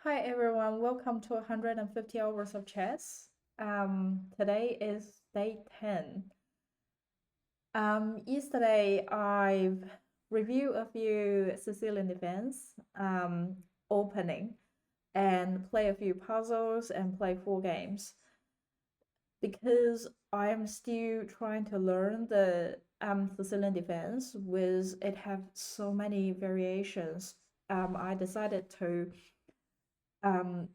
Hi everyone, welcome to 150 hours of chess. Today is day 10. Yesterday I've reviewed a few Sicilian Defense opening and play a few puzzles and play 4 games because I am still trying to learn the Sicilian Defense with it have so many variations. I decided to um,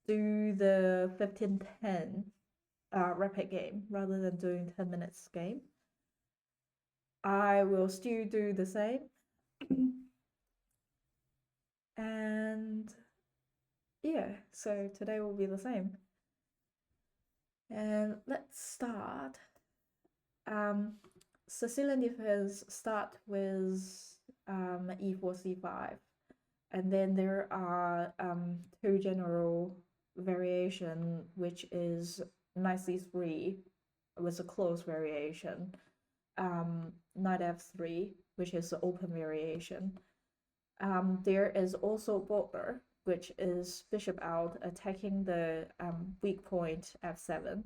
do the 15-10 rapid game rather than doing 10 minutes game. I will still do the same. And yeah, so today will be the same. And let's start. Sicilian defense start with e4, c5. And then there are two general variation, which is knight c3 with a close variation, knight f3, which is the open variation. There is also border, which is bishop out, attacking the weak point f7.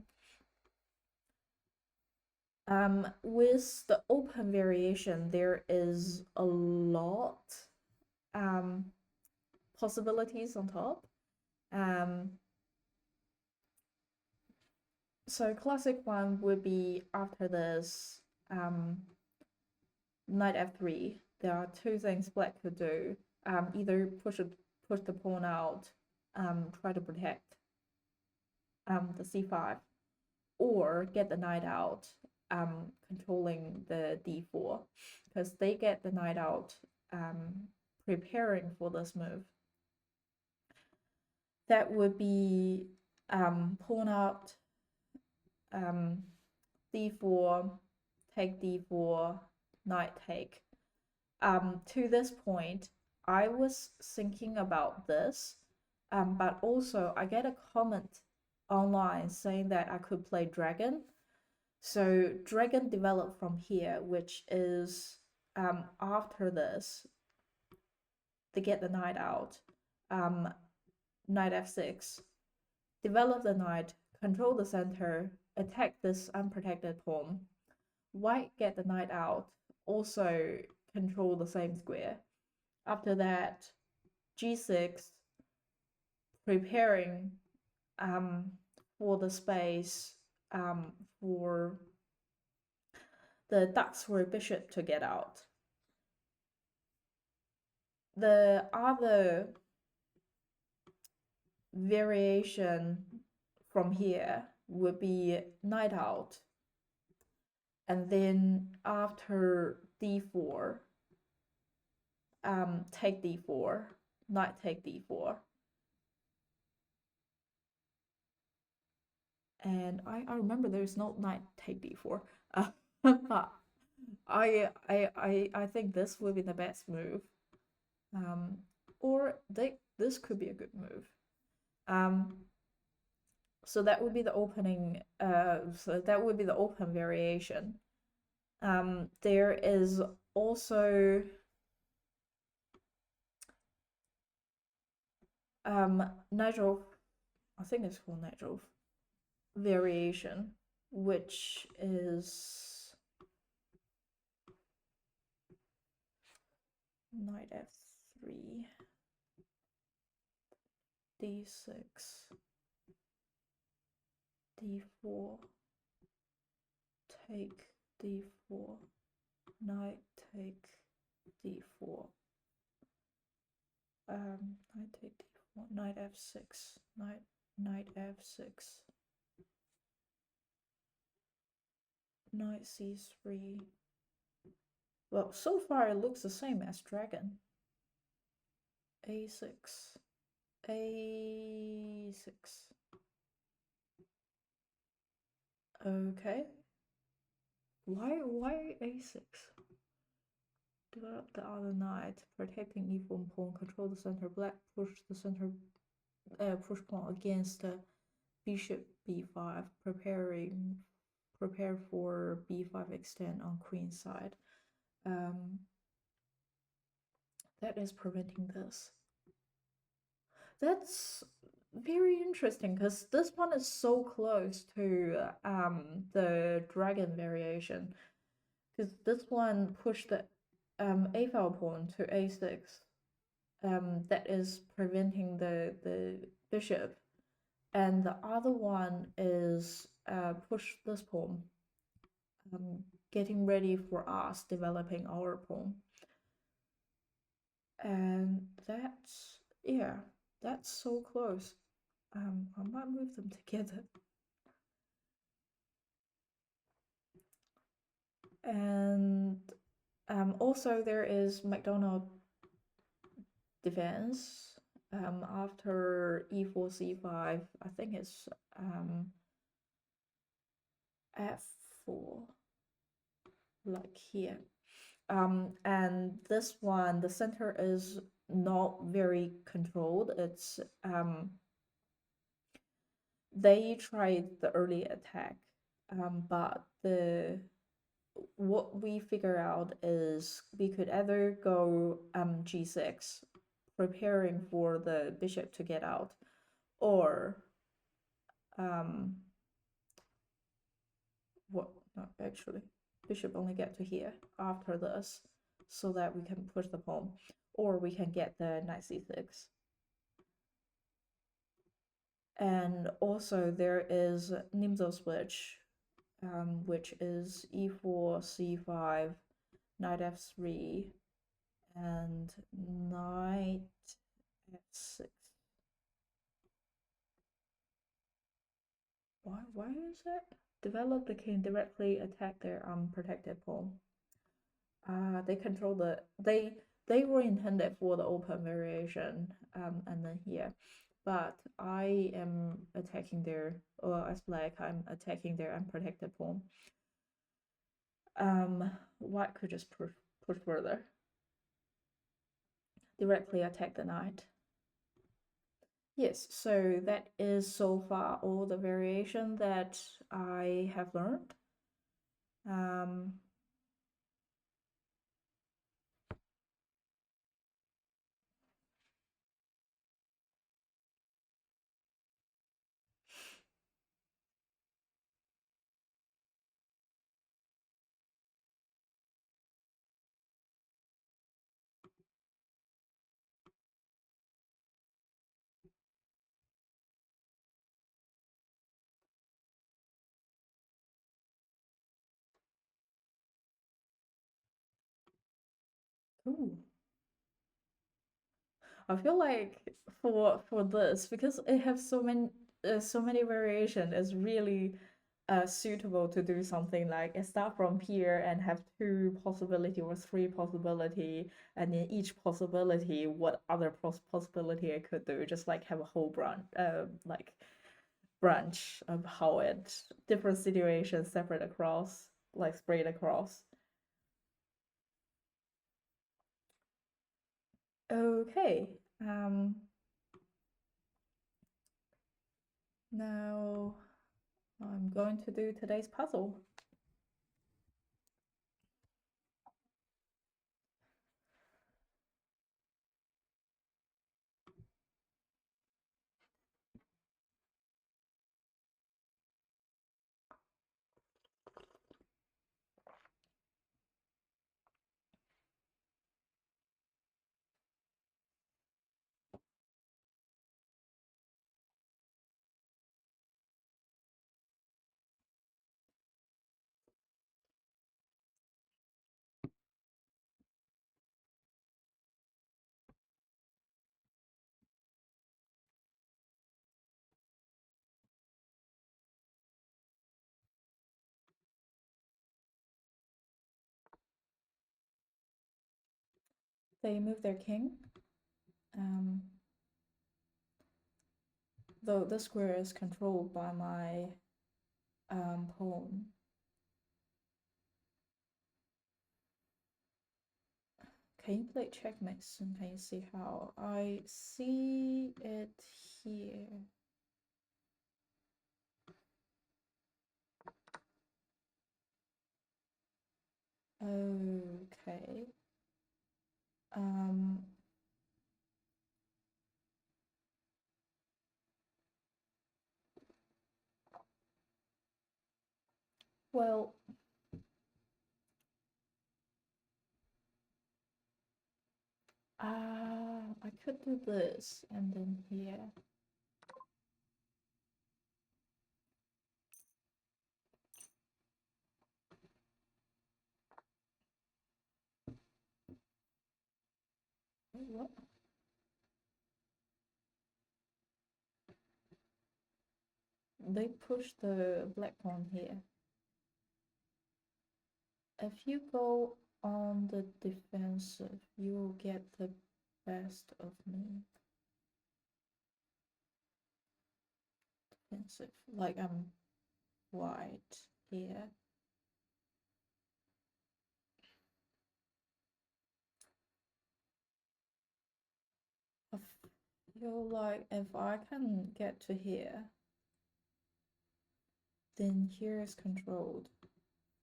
With the open variation, there is a lot possibilities on top. So classic one would be after this knight f3. There are two things black could do. Either push the pawn out, try to protect the c5, or get the knight out, controlling the d4, because they get the knight out, preparing for this move. That would be pawn out, d4, take d4, knight take. To this point, I was thinking about this, but also I get a comment online saying that I could play dragon. So dragon developed from here, which is after this, they get the knight out, knight f6, develop the knight, control the center, attack this unprotected pawn. White get the knight out, also control the same square. After that, g6, preparing for the space for the dark bishop to get out. The other variation from here would be knight out, and then after d4, take d4, knight take d4. And I remember there's no knight take d4. But I think this would be the best move. Or this could be a good move. So that would be the opening. So that would be the open variation. There is also Nigel, I think it's called Nigel variation, which is knight f3, d6, d4, take d4, knight take d4, knight take d4, knight f6, knight f6, knight c3. Well, so far it looks the same as dragon. a6, a6. Okay. Why a6? Develop the other knight, protecting e4 pawn, control the center. Black push the center, push pawn against the bishop b5, prepare for b5 extend on queen side. That is preventing this. That's very interesting because this one is so close to the dragon variation. Because this one pushed the a file pawn to a6. That is preventing the bishop, and the other one is push this pawn, um, getting ready for us developing our pawn. And that's, yeah, that's so close. I might move them together. And also there is McDonald defense. After e4 c5, I think it's f4, like here. And this one, the center is not very controlled. It's they tried the early attack, but what we figure out is we could either go g6, preparing for the bishop to get out, or what? No, actually, bishop only get to here after this, so that we can push the pawn, or we can get the knight c6. And also there is Nimzo switch, which is e4, c5, knight f3, and knight f6. Why is it? Develop the king, directly attack their unprotected pawn. They control they were intended for the open variation, and then here. But I am attacking their, or as black, I'm attacking their unprotected pawn. White could just push further. Directly attack the knight. Yes, so that is so far all the variation that I have learned. Ooh. I feel like for this, because it has so many variation, it's really suitable to do something like start from here and have two possibility or three possibility, and in each possibility what other possibility I could do, just like have a whole branch of how it different situations separate across, like spread across. Okay, now I'm going to do today's puzzle. They move their king. Um, though this square is controlled by my pawn. Can you play checkmate soon? Can you see how? I see it here. Okay. Um, Well, I could do this and then here. What? They push the black pawn here. If you go on the defensive, you will get the best of me. Defensive, like I'm white here. I feel like if I can get to here, then here is controlled.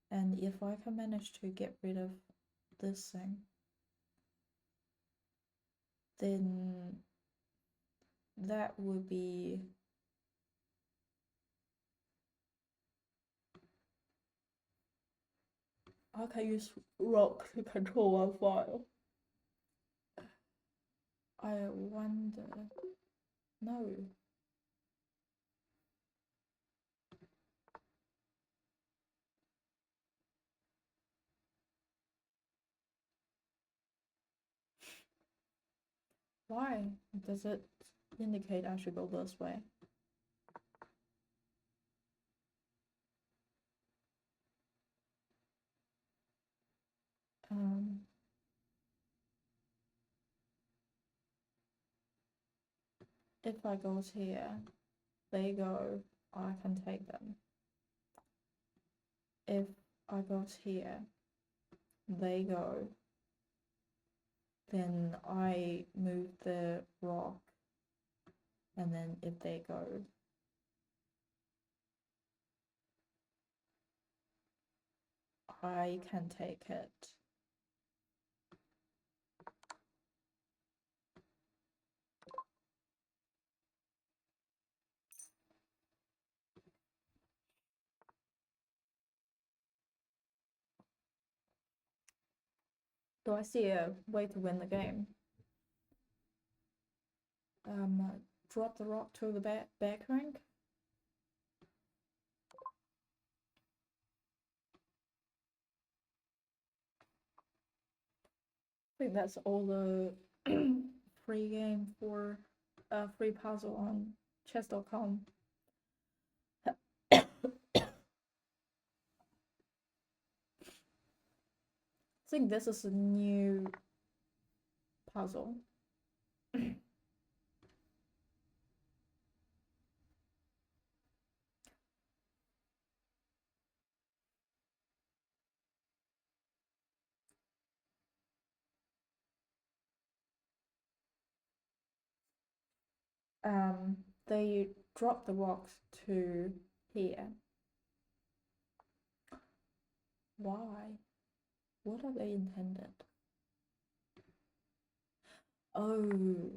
And if I can manage to get rid of this thing, then that would be I can use rock to control one file. I wonder. No. Why does it indicate I should go this way? If I go here, they go, I can take them. If I go here, they go, then I move the rock, and then if they go, I can take it. Do I see a way to win the game? Drop the rock to the back rank. I think that's all the free game for free puzzle on chess.com. I think this is a new puzzle. They drop the rocks to here. Why? What are they intended? Oh,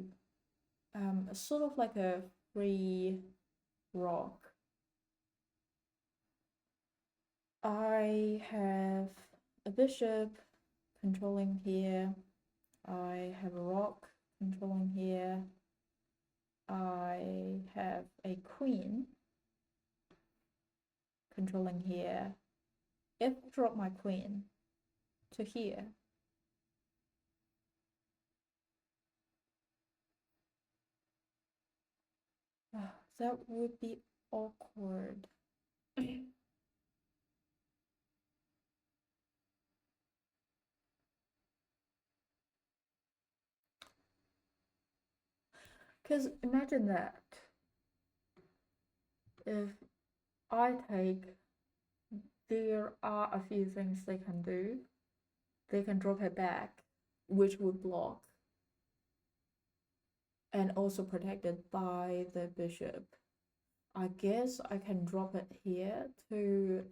sort of like a free rock. I have a bishop controlling here. I have a rock controlling here. I have a queen controlling here. If I drop my queen to here, that would be awkward. Because imagine that if I take, there are a few things they can do. They can drop it back, which would block, and also protected by the bishop. I guess I can drop it here to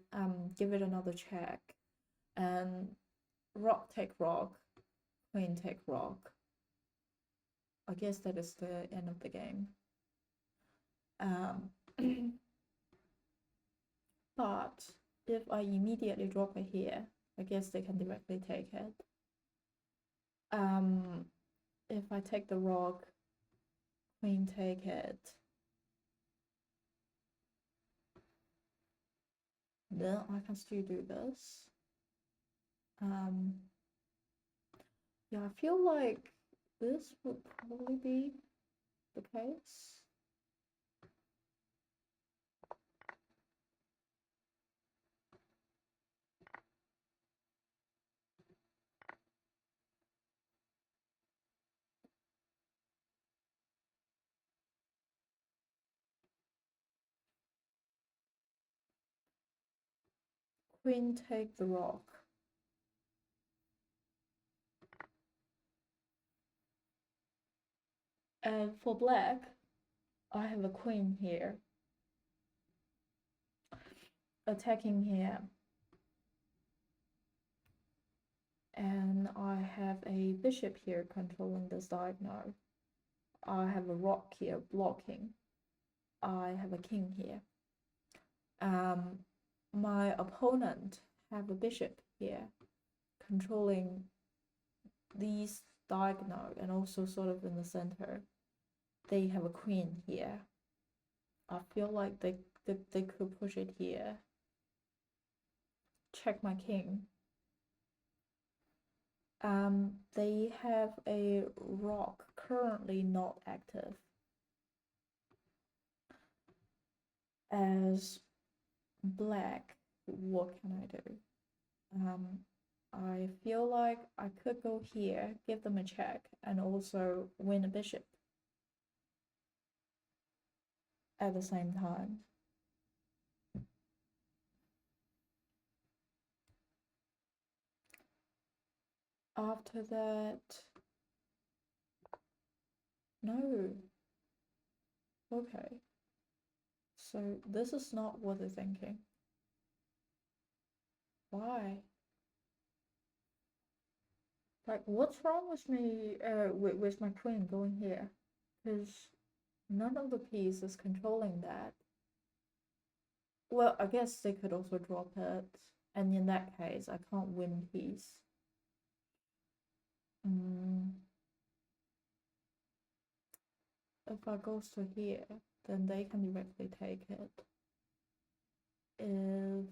give it another check, and rock take rock, queen take rock. I guess that is the end of the game. But if I immediately drop it here, I guess they can directly take it. If I take the rook, queen take it, then I can still do this. Yeah, I feel like this would probably be the case. Queen take the rook. And for black, I have a queen here, attacking here. And I have a bishop here controlling this diagonal. I have a rook here blocking. I have a king here. My opponent have a bishop here controlling these diagonal and also sort of in the center. They have a queen here. I feel like they could push it here. Check my king. They have a rook currently not active. As black, what can I do? I feel like I could go here, give them a check, and also win a bishop at the same time. After that, no. Okay. So this is not what they're thinking. Why? Like, what's wrong with me, with my queen going here? Because none of the pieces is controlling that. Well, I guess they could also drop it, and in that case, I can't win piece. If I goes to here, then they can directly take it. If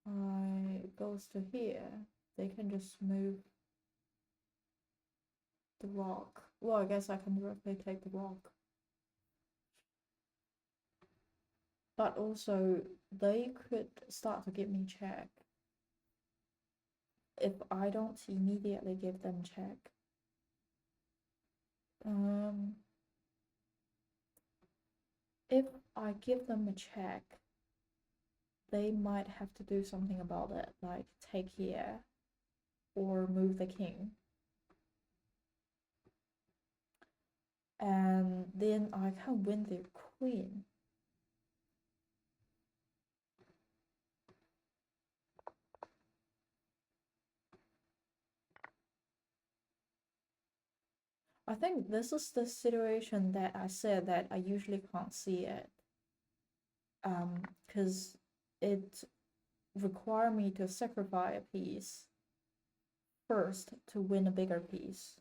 I goes to here, they can just move the rock. Well, I guess I can directly take the rock. But also, they could start to give me check if I don't immediately give them check. If I give them a check, they might have to do something about it, like take here or move the king. And then I can win the queen. I think this is the situation that I said that I usually can't see it. Because it requires me to sacrifice a piece first to win a bigger piece.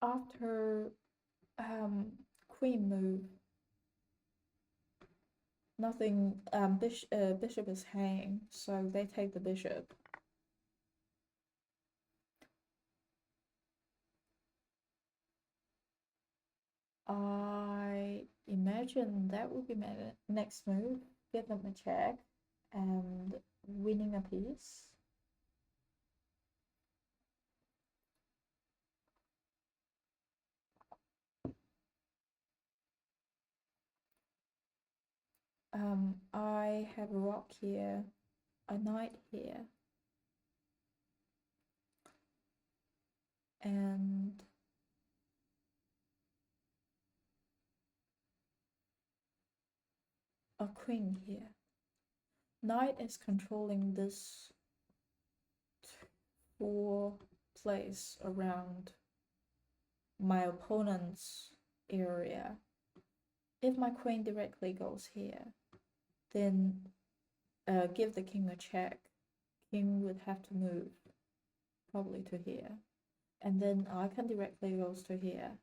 After queen move, nothing, bishop is hanging, so they take the bishop. I imagine that would be my next move, give them a check and winning a piece. I have a rock here, a knight here, and a queen here. Knight is controlling this 4 place around my opponent's area. If my queen directly goes here, then give the king a check. King would have to move probably to here, and then I can directly goes to here,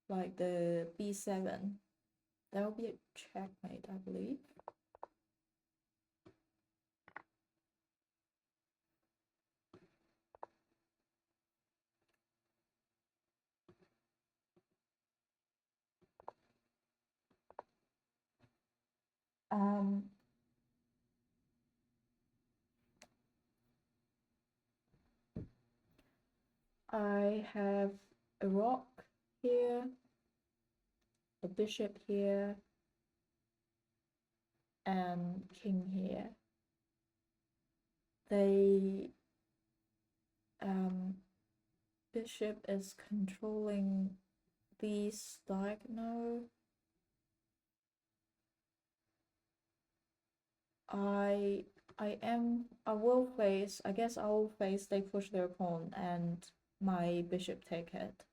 like the b7. That will be a checkmate, I believe. I have a rock here, a bishop here, and king here. They bishop is controlling these diagonal. I will face, I guess I will face, they push their pawn and my bishop take it.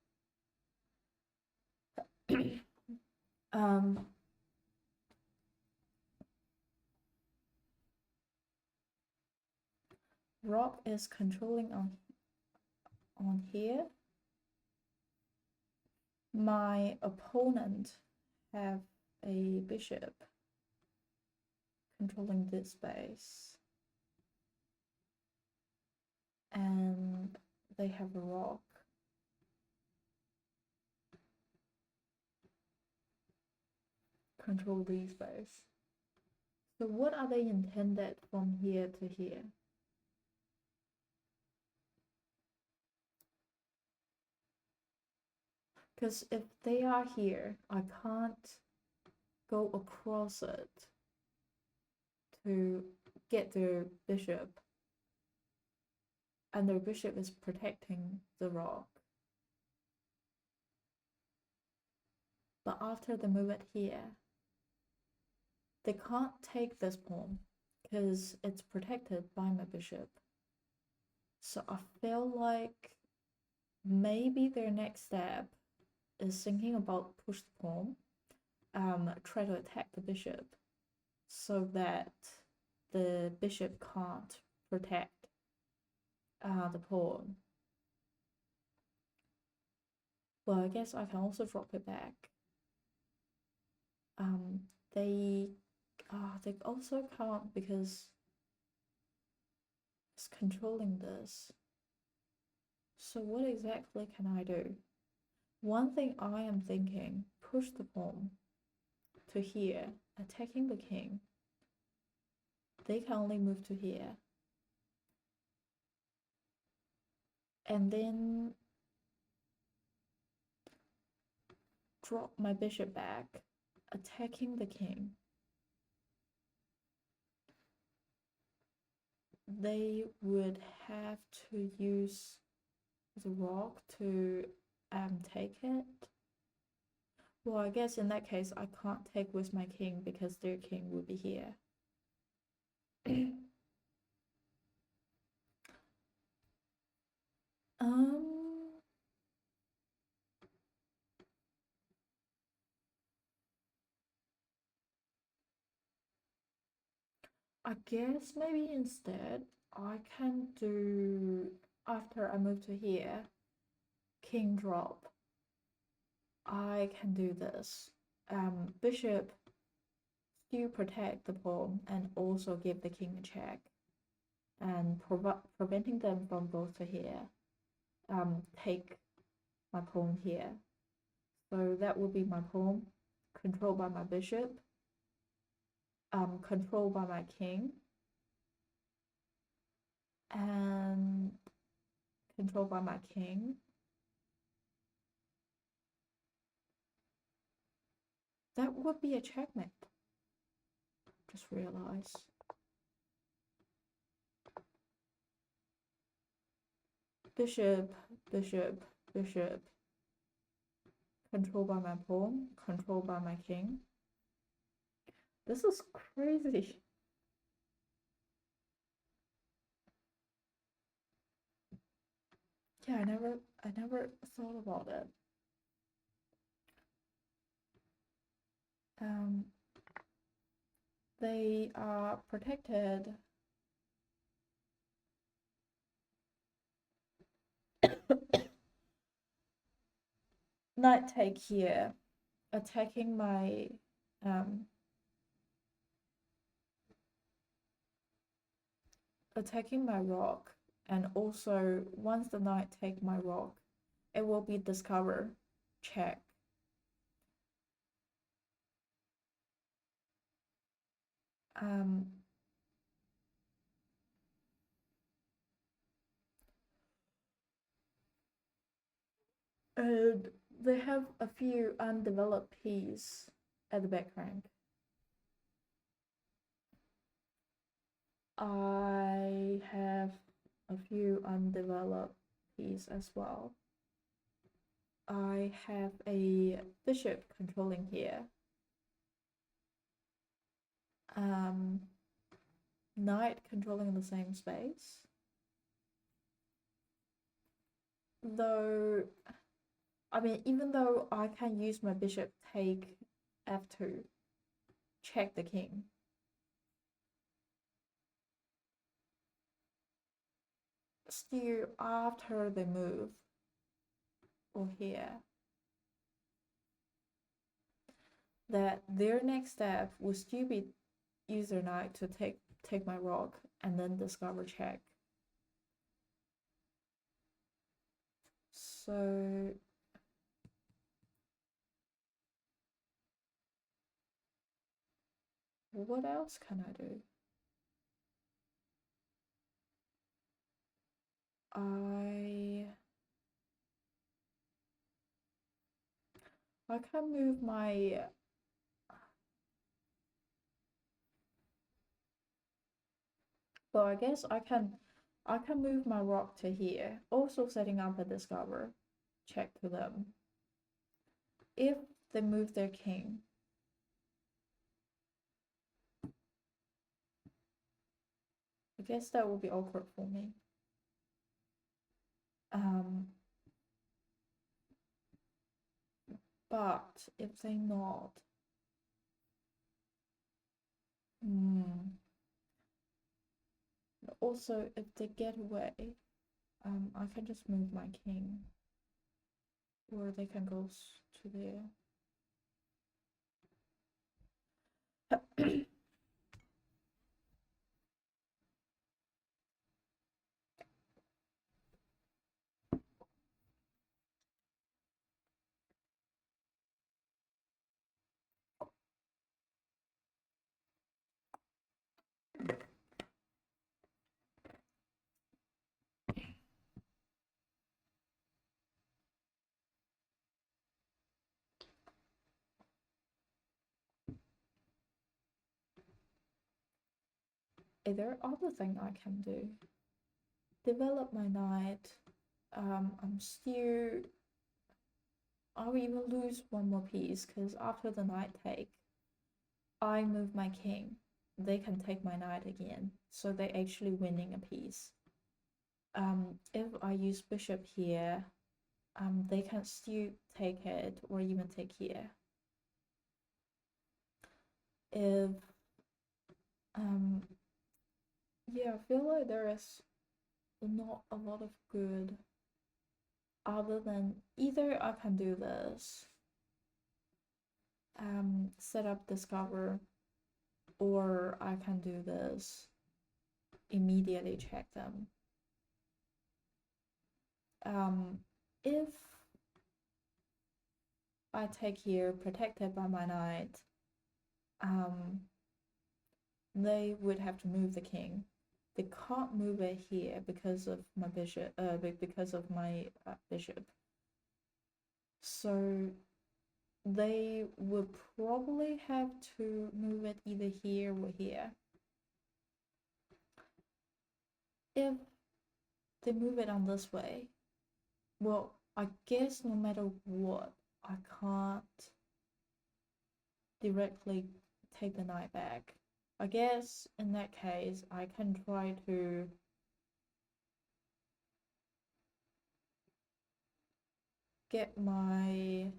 Rock is controlling on here. My opponent have a bishop controlling this space, and they have a rock. Control these space. So what are they intended from here to here? Because if they are here, I can't go across it to get their bishop, and their bishop is protecting the rock. But after they move it here, they can't take this pawn because it's protected by my bishop. So I feel like maybe their next step is thinking about push the pawn, try to attack the bishop so that the bishop can't protect the pawn. Well, I guess I can also drop it back. They also can't because it's controlling this. So what exactly can I do? One thing I am thinking, push the pawn to here, attacking the king. They can only move to here. And then drop my bishop back, attacking the king. They would have to use the rock to take it. Well, I guess in that case I can't take with my king because their king would be here. I guess maybe instead I can do, after I move to here, king drop. I can do this. Bishop still protect the pawn and also give the king a check, and preventing them from both to here. Take my pawn here. So that would be my pawn, controlled by my bishop, controlled by my king, and controlled by my king. That would be a checkmate. Just realized. Bishop, bishop, bishop. Controlled by my pawn, controlled by my king. This is crazy. Yeah, I never thought about it. Um, they are protected. Knight take here, attacking my um attacking my rock, and also once the knight take my rock, it will be discover check. Um, and they have a few undeveloped pieces at the back rank. I have a few undeveloped pieces as well. I have a bishop controlling here. Um, Knight controlling the same space. Though, I mean, even though I can use my bishop take f2, check the king. Still, after they move, or here, that their next step would still be use their knight to take my rock and then discover check. So what else can I do? I can move my well, I guess I can move my rock to here, also setting up a discover check to them. If they move their king, I guess that will be awkward for me. But if they not, also if they get away, I can just move my king, or they can go to there. Is there other thing I can do? Develop my knight. I'm still. I'll even lose one more piece because after the knight take, I move my king. They can take my knight again, so they're actually winning a piece. If I use bishop here, they can still take it or even take here. If yeah, I feel like there is not a lot of good other than either I can do this, set up discover, or I can do this, immediately check them. If I take here protected by my knight, they would have to move the king. They can't move it here because of my bishop, because of my bishop. So they would probably have to move it either here or here. If they move it on this way, well, I guess no matter what, I can't directly take the knight back. I guess in that case, I can try to get my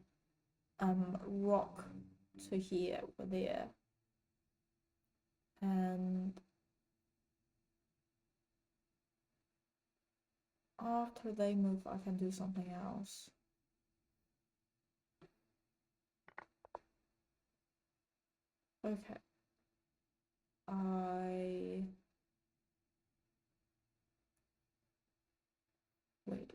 rock to here or there, and after they move, I can do something else. Okay. Wait.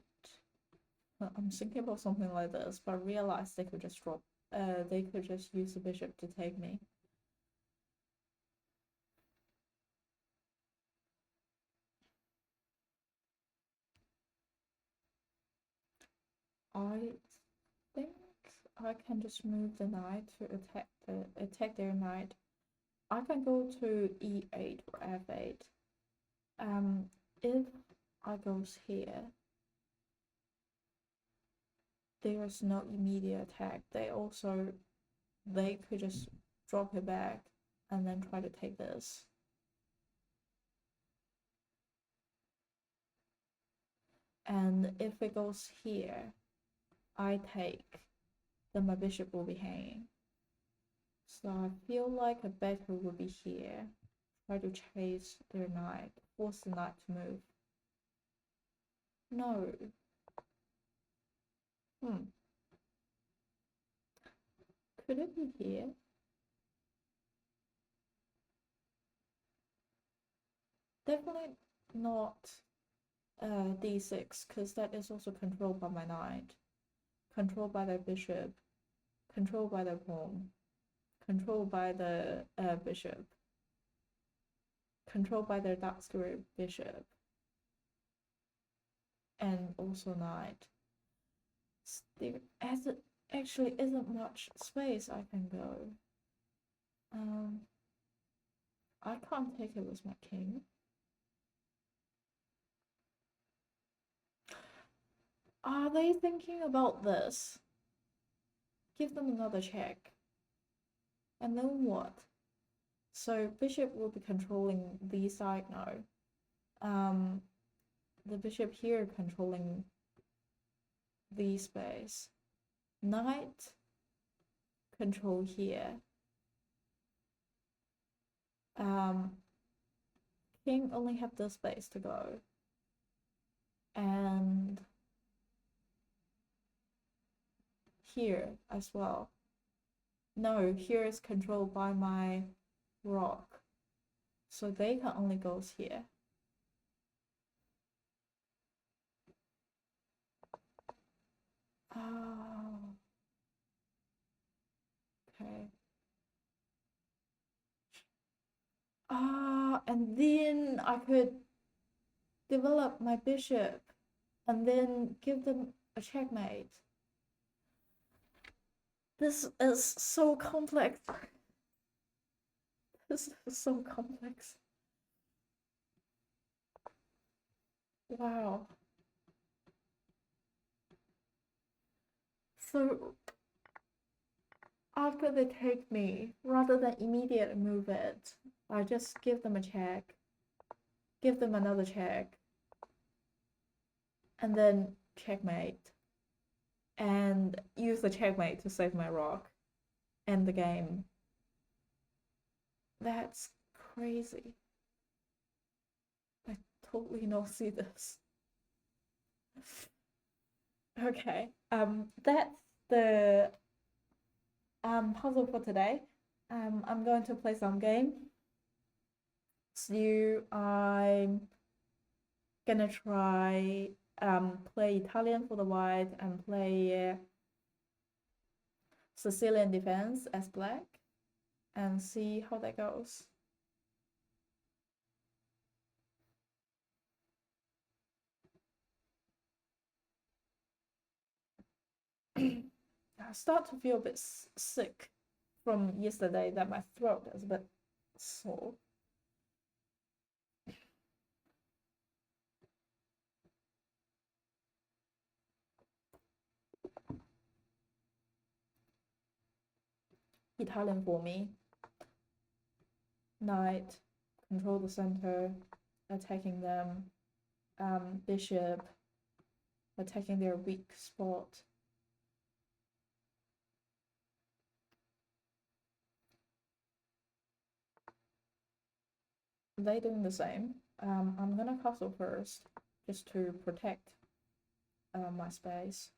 I'm thinking about something like this, but I realized they could just drop. They could just use the bishop to take me. I think I can just move the knight to attack their knight. I can go to e8 or f8. If I goes here, there's no immediate attack. They could just drop it back and then try to take this. And if it goes here, I take, then my bishop will be hanging. So I feel like a better would be here. Try to chase their knight, force the knight to move. No. Could it be here? Definitely not d6, because that is also controlled by my knight, controlled by their bishop, controlled by their pawn, controlled by the bishop, controlled by their dark square bishop, and also knight. There actually isn't much space I can go. I can't take it with my king. Are they thinking about this? Give them another check. And then what? So bishop will be controlling the side now. The bishop here controlling the space. Knight control here. King only have this space to go. And here as well. No, here is controlled by my rock. So they can only go here. Oh. Okay. And then I could develop my bishop and then give them a checkmate. This is so complex. This is so complex. Wow. So after they take me, rather than immediately move it, I just give them a check, give them another check, and then checkmate, and use the checkmate to save my rock, end the game. That's crazy. I totally not see this. Okay, that's the puzzle for today. I'm going to play some game. So I'm gonna try play Italian for the white and play Sicilian Defense as black and see how that goes. I start to feel a bit sick from yesterday, that my throat is a bit sore. Italian for me. knight, control the center, attacking them, bishop, attacking their weak spot. They doing the same. I'm gonna castle first, just to protect my space.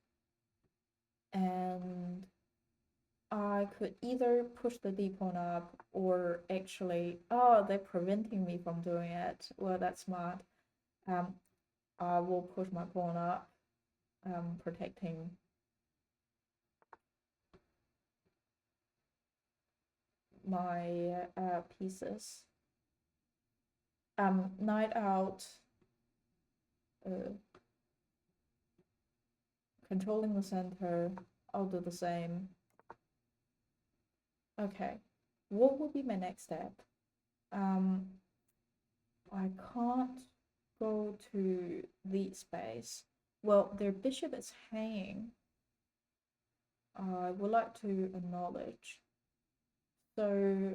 And I could either push the d pawn up, or actually, oh, they're preventing me from doing it. Well, that's smart. I will push my pawn up, protecting my pieces. Knight out, controlling the center. I'll do the same. Okay, what will be my next step? I can't go to the space. Well, their bishop is hanging. I would like to acknowledge. So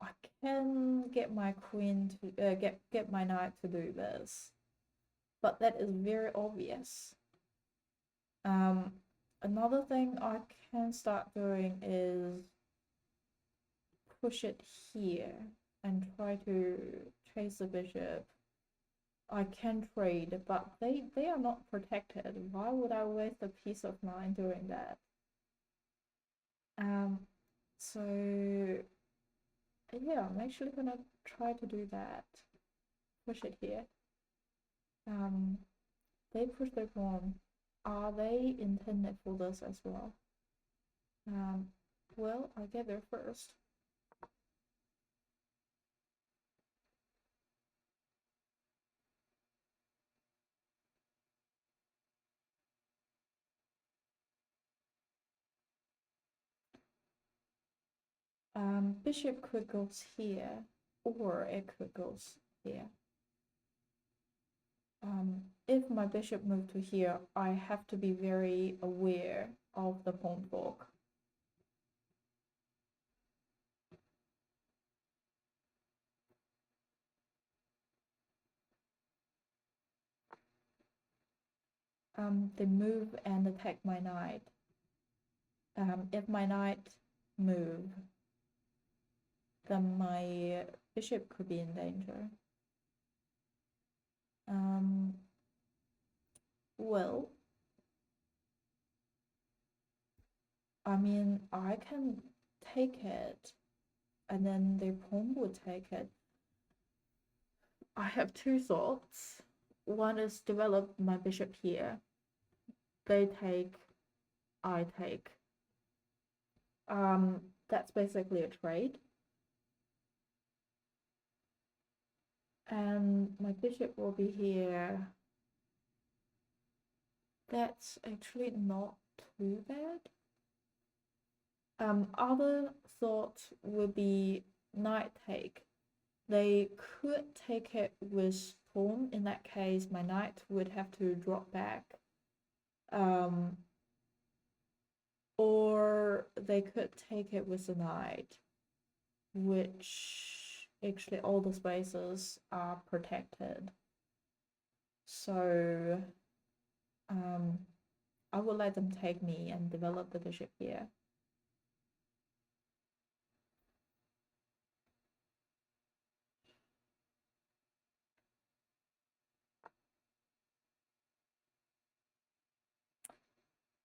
I can get my queen to get my knight to do this, but that is very obvious. Another thing I can start doing is push it here and try to chase the bishop. I can trade, but they are not protected. Why would I waste a piece of mine doing that? So yeah, I'm actually gonna try to do that. Push it here. They push their pawn. Are they intended for this as well? Well, I get there first. Bishop could go here, or it could go here. If my bishop moved to here, I have to be very aware of the pawn fork. They move and attack my knight. If my knight move, then my bishop could be in danger. Well, I mean, I can take it, and then their pawn would take it. I have two thoughts. One is develop my bishop here. They take, I take. That's basically a trade. And my bishop will be here. That's actually not too bad. Other thoughts would be knight take. They could take it with pawn. In that case, my knight would have to drop back. Or they could take it with the knight, which actually all the spaces are protected. So I will let them take me and develop the bishop here.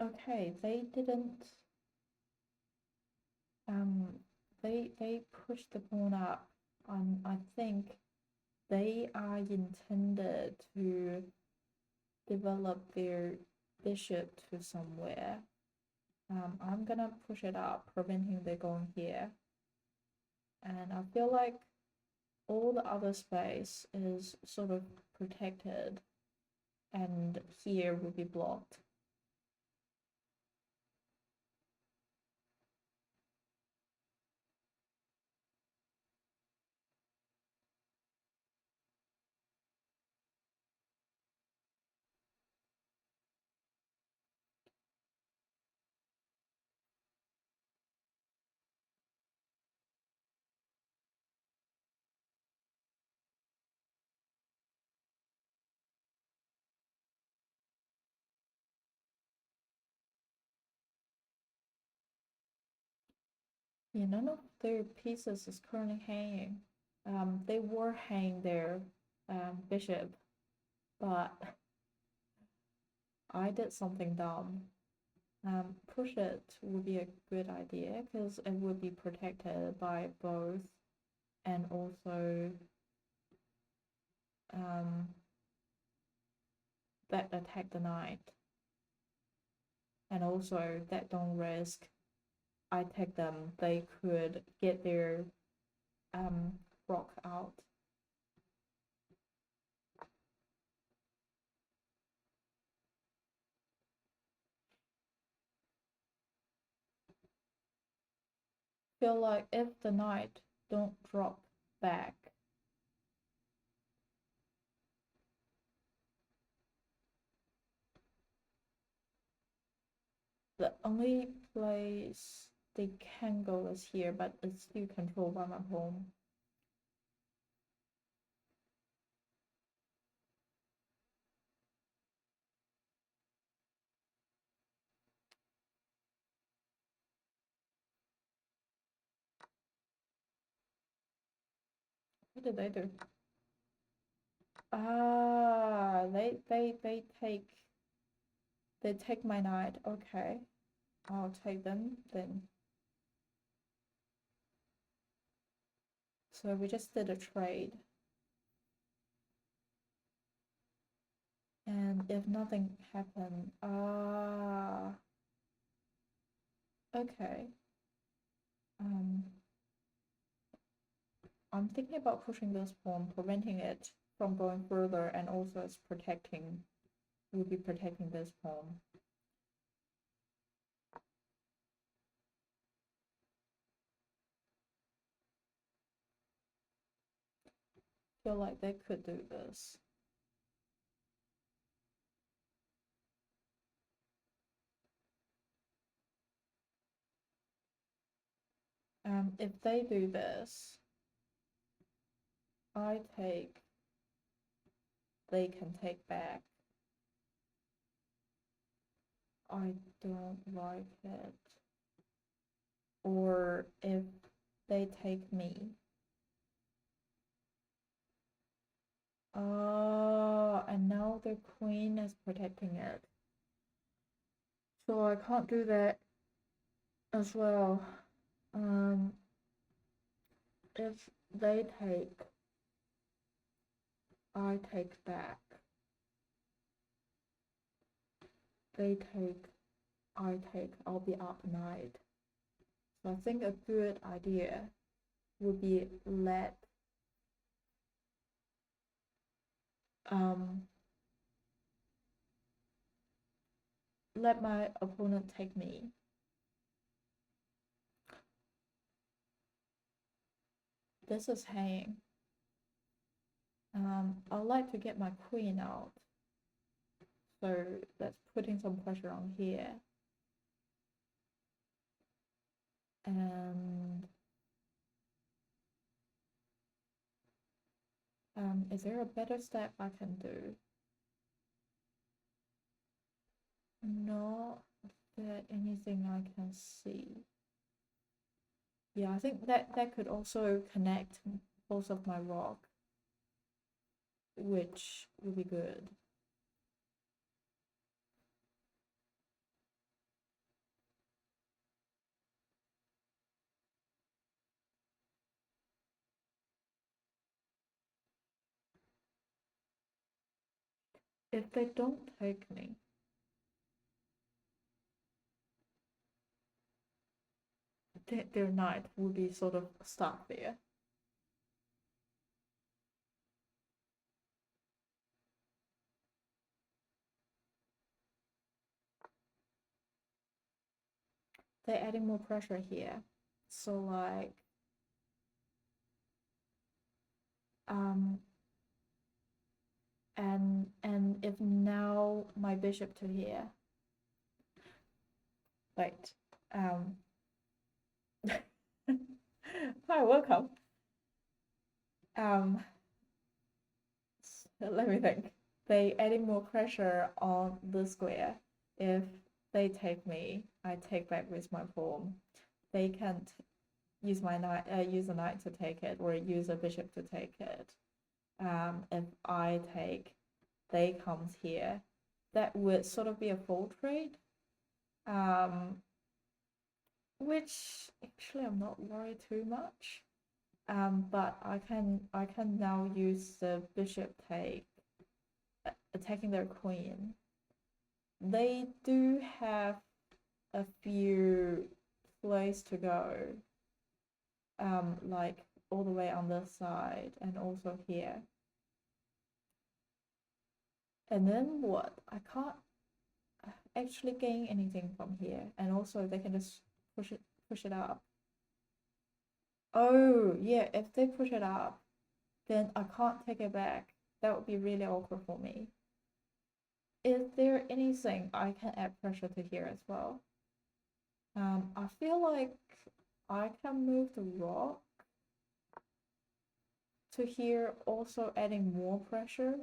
Okay, they didn't. They pushed the pawn up. I think they are intended to develop their bishop to somewhere. I'm gonna push it up, preventing they going here. And I feel like all the other space is sort of protected, and here will be blocked. Yeah, none of their pieces is currently hanging. They were hanging their bishop, but I did something dumb. Push it would be a good idea because it would be protected by both, and also um, that attack the knight, and also that don't risk I take them, they could get their rock out. Feel like if the knight don't drop back, the only place they can go is here, but it's still controlled by my pawn. What did they do? Ah, they take my knight. Okay, I'll take them then. So we just did a trade. And if nothing happened, okay. I'm thinking about pushing this pawn, preventing it from going further, and also it's protecting, will be protecting this pawn. Feel like they could do this. If they do this, I take, they can take back. I don't like it. Or if they take me. Oh, and now the queen is protecting it. So I can't do that as well. If they take, I take back. They take, I take, I'll be up knight. So I think a good idea would be um let my opponent take me. This is hanging. I'd like to get my queen out. So that's putting some pressure on here. And is there a better step I can do? Not that anything I can see. Yeah, I think that could also connect both of my rock, which would be good. If they don't take me, their knight will be sort of stuck there. They're adding more pressure here. So like, um, and if now my bishop to here, wait, hi, welcome. Um, let me think. They adding more pressure on the square. If they take me, I take back with my pawn. They can't. use my knight, use a knight to take it, or use a bishop to take it. If I take, they comes here, that would sort of be a full trade. Which actually I'm not worried too much. But I can now use the bishop take, attacking their queen. They do have a few places to go, like all the way on this side and also here. And then what? I can't actually gain anything from here, and also they can just push it up. Oh yeah, if they push it up, then I can't take it back. That would be really awkward for me. Is there anything I can add pressure to here as well? I feel like I can move the rock to here, also adding more pressure.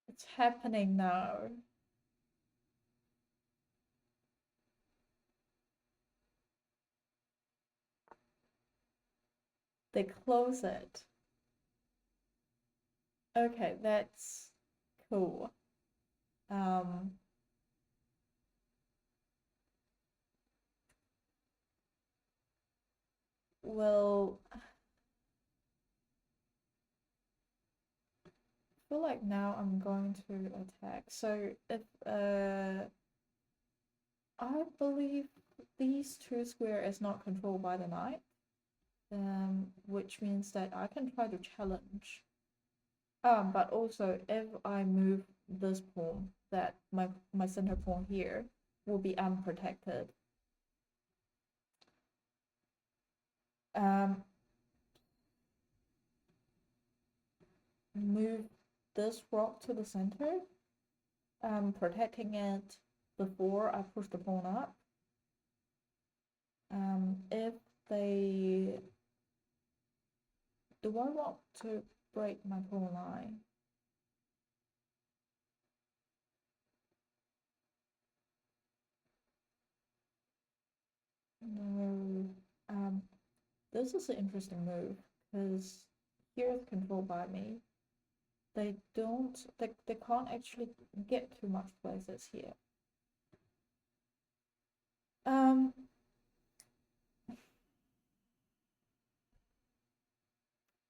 It's happening now. They close it. Okay, that's cool. Well, I feel like now I'm going to attack. So if I believe these two square is not controlled by the knight, which means that I can try to challenge. But also if I move this pawn, that my center pawn here will be unprotected. Move this rock to the center, protecting it before I push the pawn up. If they... Do I want to break my pawn line? No. This is an interesting move, because here is controlled by me. They can't actually get too much places here.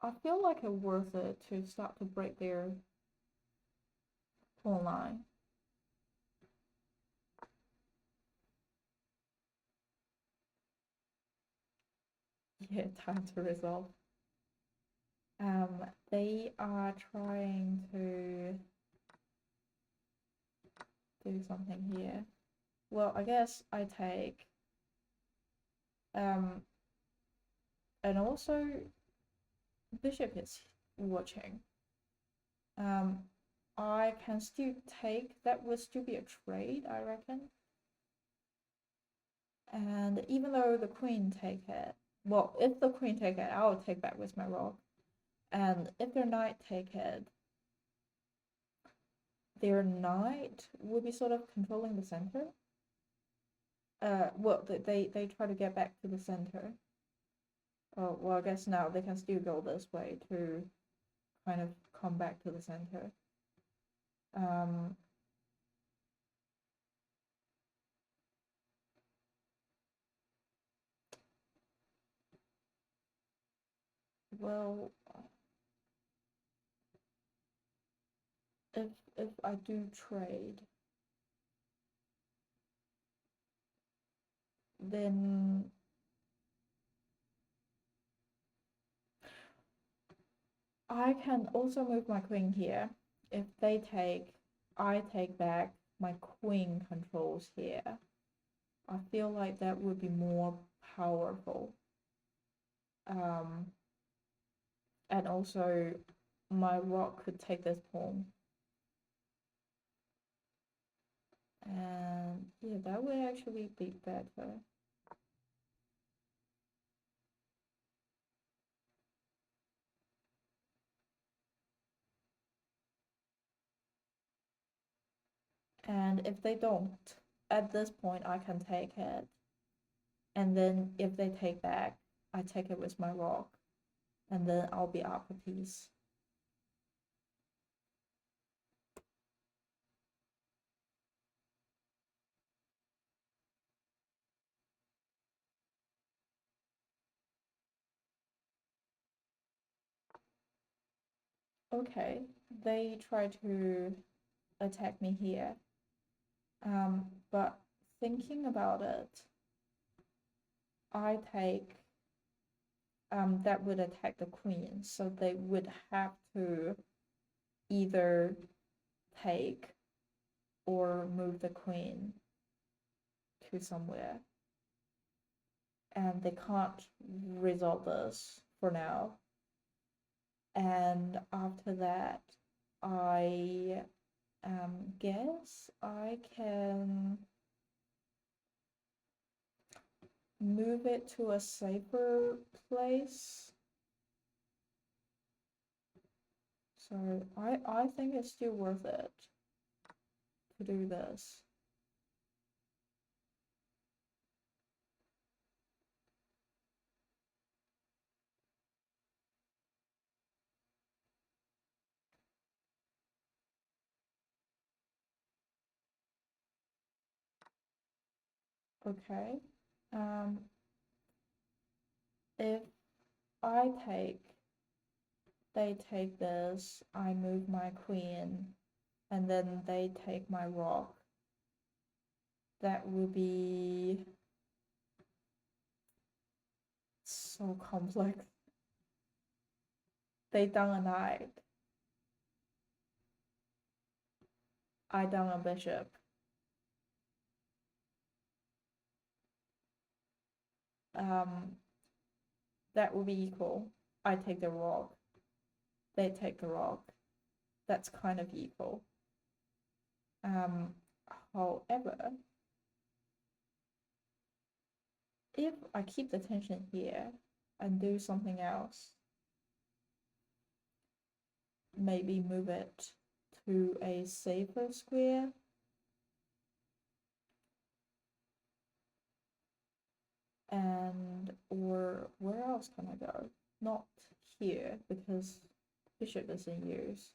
I feel like it's worth it to start to break their pawn line. Yeah, time to resolve. They are trying to do something here. Well, I guess I take. And also bishop is watching. I can still take, that would still be a trade, I reckon. And even though the queen take it, well, if the queen take it, I'll take back with my rook. And if their knight take it, their knight will be sort of controlling the center. Well, they try to get back to the center. Oh, well, I guess now they can still go this way to kind of come back to the center. Well, if I do trade, then I can also move my queen here. If they take, I take back, my queen controls here. I feel like that would be more powerful. And also my rook could take this pawn. And yeah, that would actually be better. And if they don't, at this point, I can take it. And then if they take back, I take it with my rock. And then I'll be up a piece. Okay, they try to attack me here. But thinking about it, I take that would attack the queen, so they would have to either take or move the queen to somewhere. And they can't resolve this for now. And after that, I guess I can move it to a safer place. So I think it's still worth it to do this. Okay. If I take, they take this, I move my queen, and then they take my rock. That will be so complex. They down a knight. I down a bishop. That will be equal. I take the rock. They take the rock. That's kind of equal. However, if I keep the tension here and do something else, maybe move it to a safer square. And or where else can I go? Not here because bishop is in use.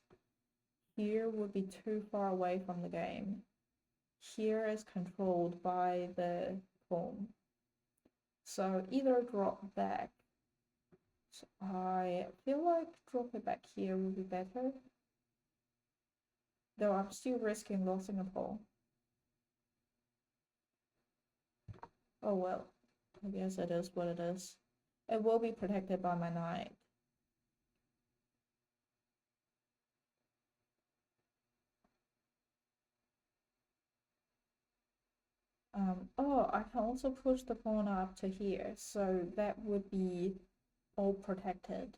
Here would be too far away from the game. Here is controlled by the pawn. So either drop back. So I feel like drop it back here would be better. Though I'm still risking losing a pawn. Oh well, I guess it is what it is. It will be protected by my knight. Oh, I can also push the pawn up to here, so that would be all protected.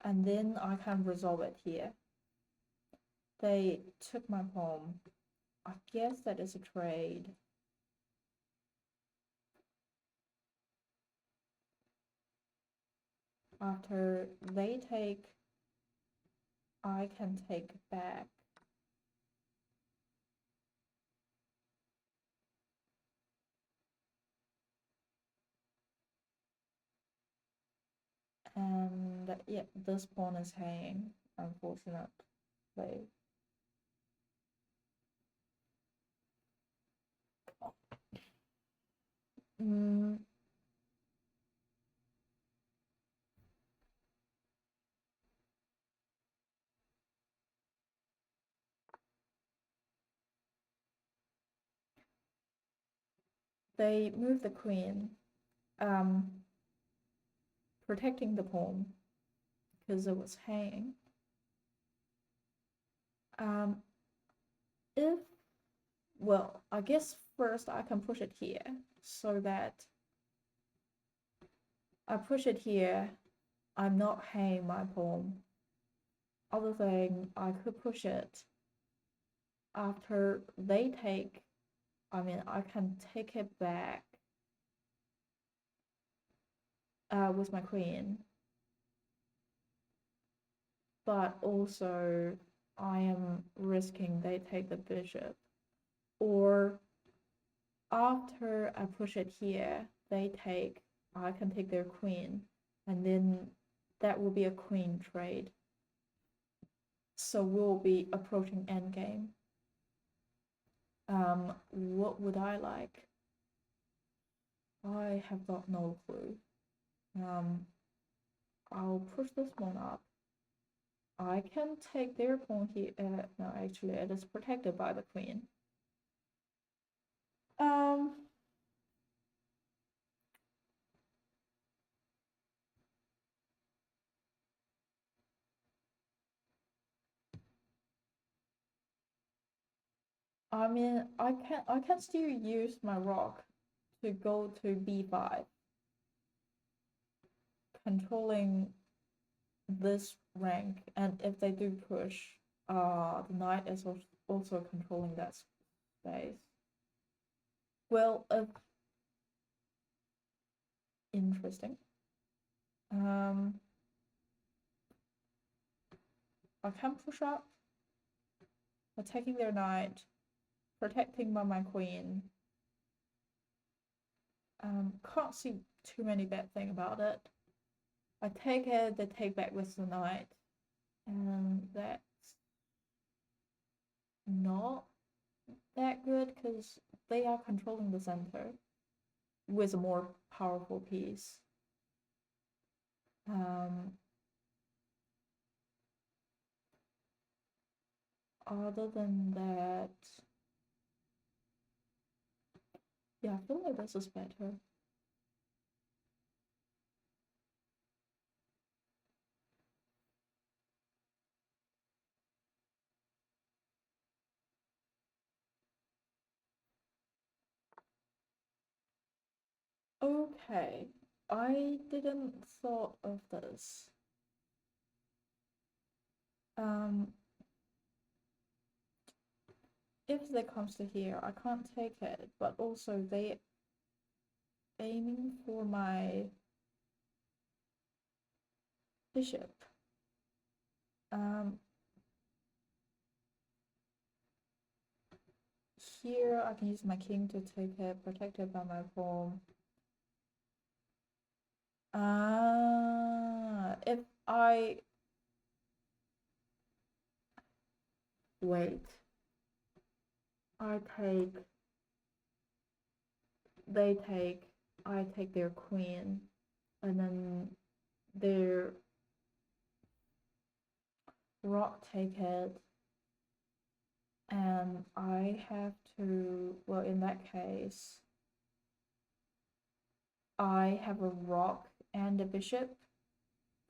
And then I can resolve it here. They took my pawn. I guess that is a trade. After they take, I can take back. And yeah, this pawn is hanging, unfortunately. Mm, they move the queen, protecting the pawn because it was hanging. If, well, I guess first I can push it here so that I push it here, I'm not hanging my pawn. Other thing, I could push it after they take, I mean, I can take it back with my queen, but also I am risking they take the bishop. Or after I push it here, they take, I can take their queen, and then that will be a queen trade. So we'll be approaching endgame. What would I like? I have got no clue. I'll push this one up. I can take their pawn here. No, actually, it is protected by the queen. I mean, I can still use my rock to go to b5, controlling this rank, and if they do push, the knight is also controlling that space. Well, interesting. I can push up, attacking their knight, protecting by my queen. Can't see too many bad things about it. I take it, they take back with the knight, and that's not that good because they are controlling the center with a more powerful piece. Other than that, yeah, I feel like this is better. Okay, I didn't thought of this. If they comes to here, I can't take it, but also they aiming for my bishop. Here I can use my king to take it, protected by my pawn. If I wait, I take, they take, I take their queen, and then their rock take it, and I have to, well, in that case, I have a rock and a bishop.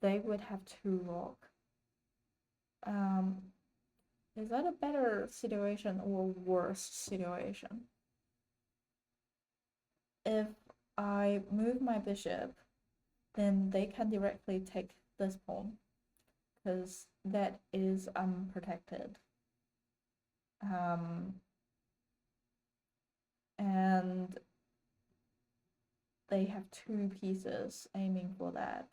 They would have two rock. Is that a better situation or worse situation? If I move my bishop, then they can directly take this pawn because that is unprotected. And they have two pieces aiming for that.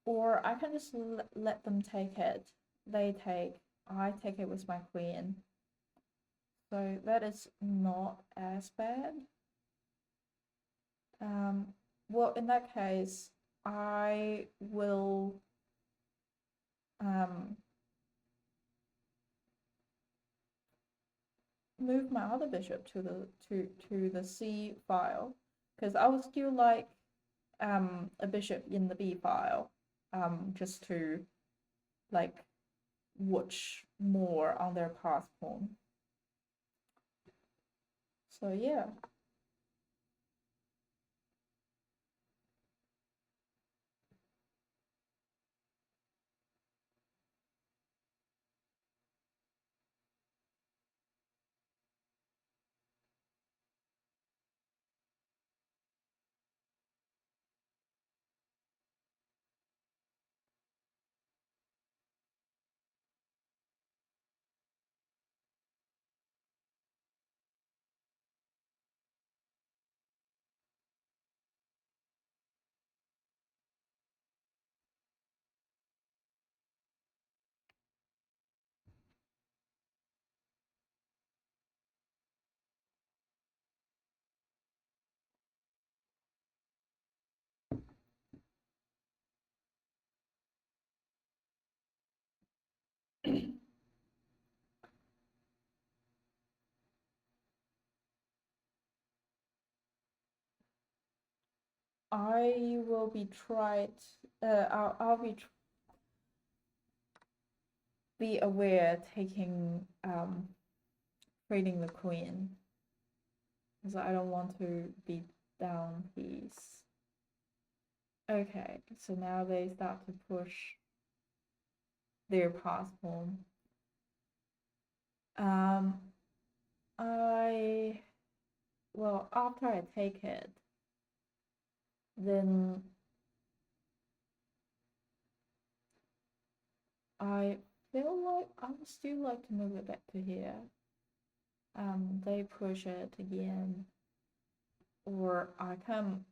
Or I can just let them take it. They take, I take it with my queen. So that is not as bad. Well, in that case, I will move my other bishop to the C file because I would still like a bishop in the B file just to like watch more on their path pawn. So yeah. I will be tried. I'll be aware taking trading the queen, because I don't want to be down piece. Okay, so now they start to push their pass pawn. Well, after I take it, then I feel like I would still like to move it back to here. They push it again, or I can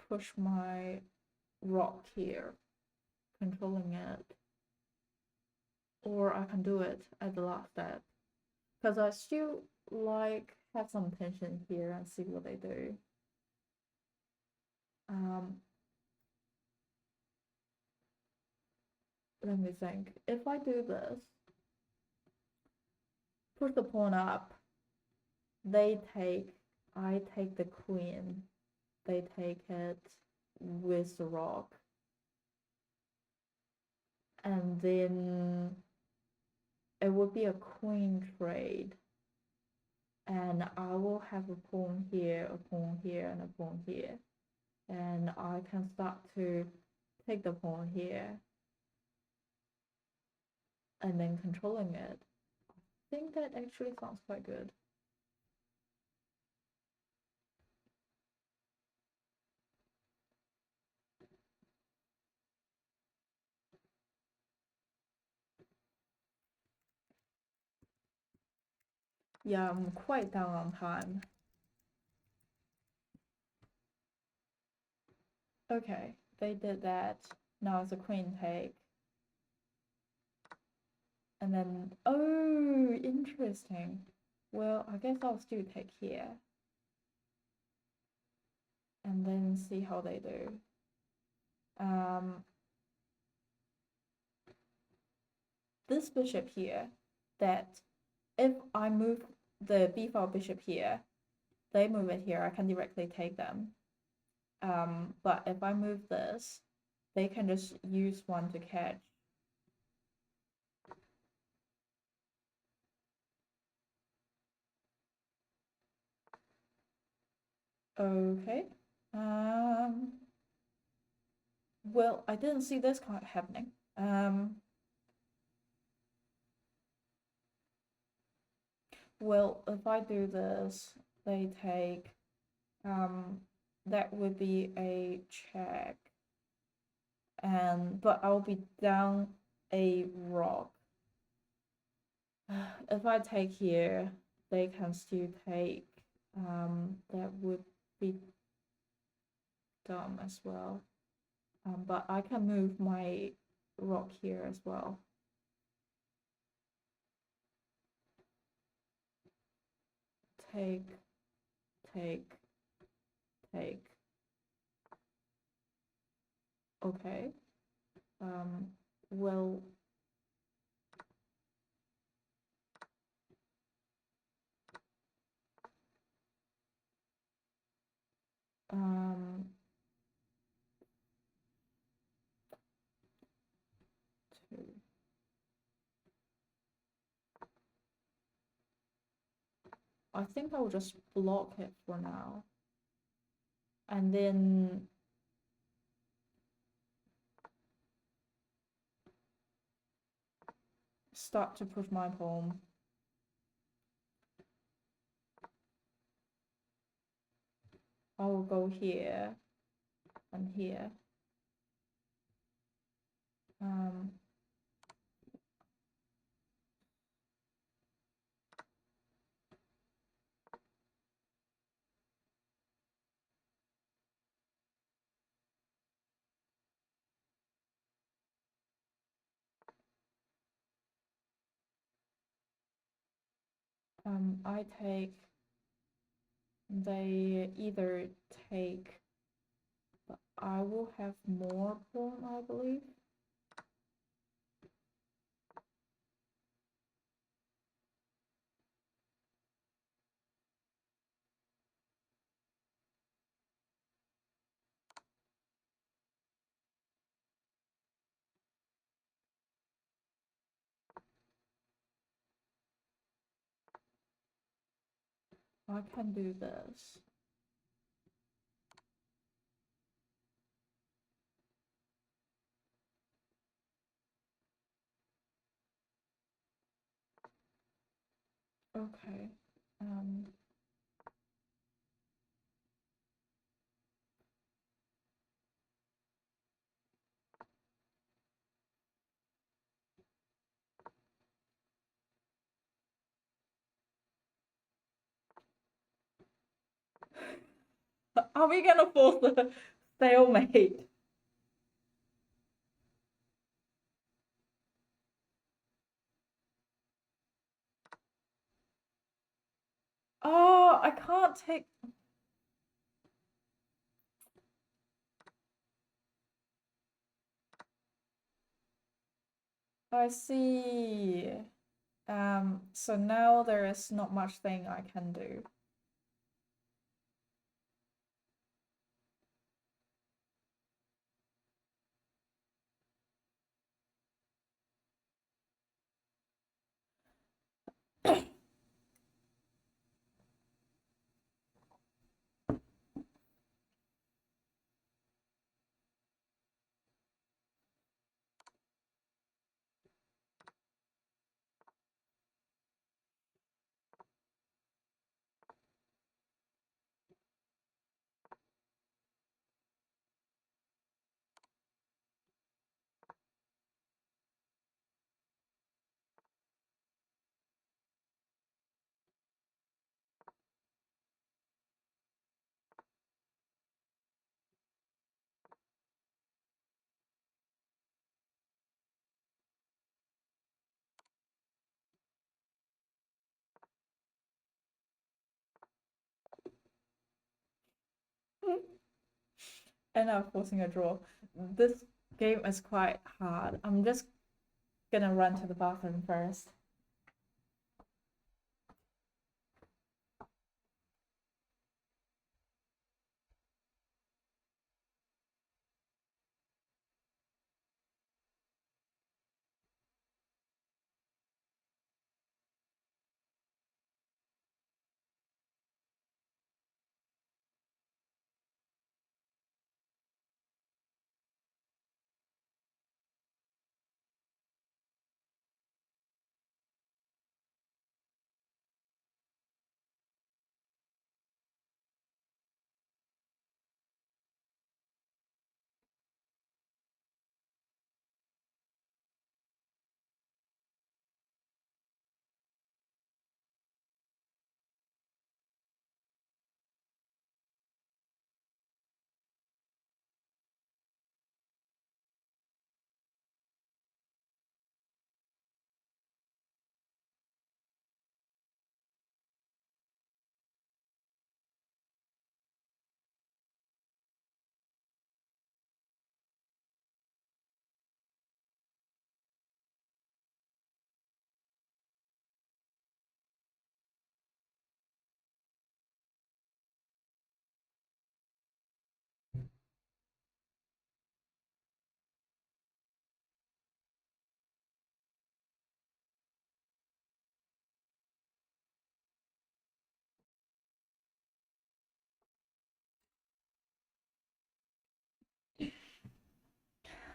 push my rock here, controlling it, or I can do it at the last step, because I still like have some tension here and see what they do. Let me think. If I do this, push the pawn up, they take, I take the queen, they take it with the rock, and then it would be a queen trade, and I will have a pawn here, a pawn here, and a pawn here, and I can start to take the pawn here and then controlling it. I think that actually sounds quite good. Yeah, I'm quite down on time. Okay, they did that. Now it's a queen take. And then, oh, interesting. Well, I guess I'll still take here. And then see how they do. This bishop here, that if I move the b5 bishop here, they move it here, I can directly take them. But if I move this, they can just use one to catch. Okay. Well, I didn't see this quite happening. Well, if I do this, they take, that would be a check. But I'll be down a rock. If I take here, they can still take, that would be dumb as well. But I can move my rock here as well. Take, take, take. Okay. Well, two. I think I'll just block it for now. And then start to push my pawn. I will go here and here. I take, they either take, but I will have more pawn, I believe. I can do this. Okay. Are we gonna force the stalemate? Oh, I can't take. I see. So now there is not much thing I can do. And I'm forcing a draw. This game is quite hard. I'm just gonna run to the bathroom first.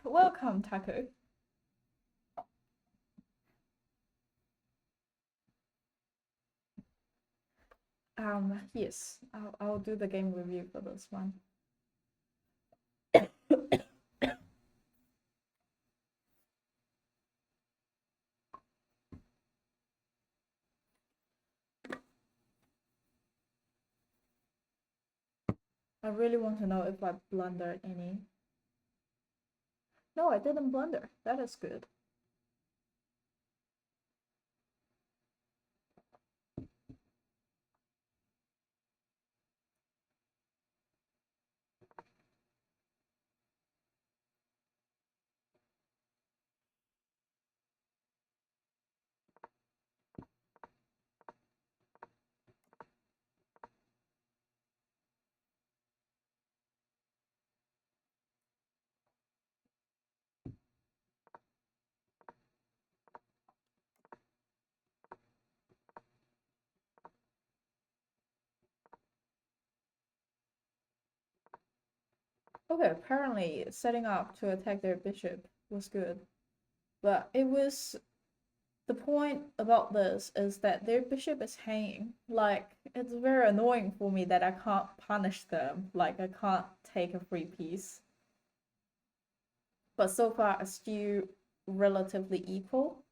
Welcome, Taco. Yes, I'll do the game review for this one. I really want to know if I blundered any. No, I didn't blunder. That is good. Okay, apparently setting up to attack their bishop was good. But it was the point about this is that their bishop is hanging. Like, it's very annoying for me that I can't punish them. Like, I can't take a free piece. But so far, it's still relatively equal.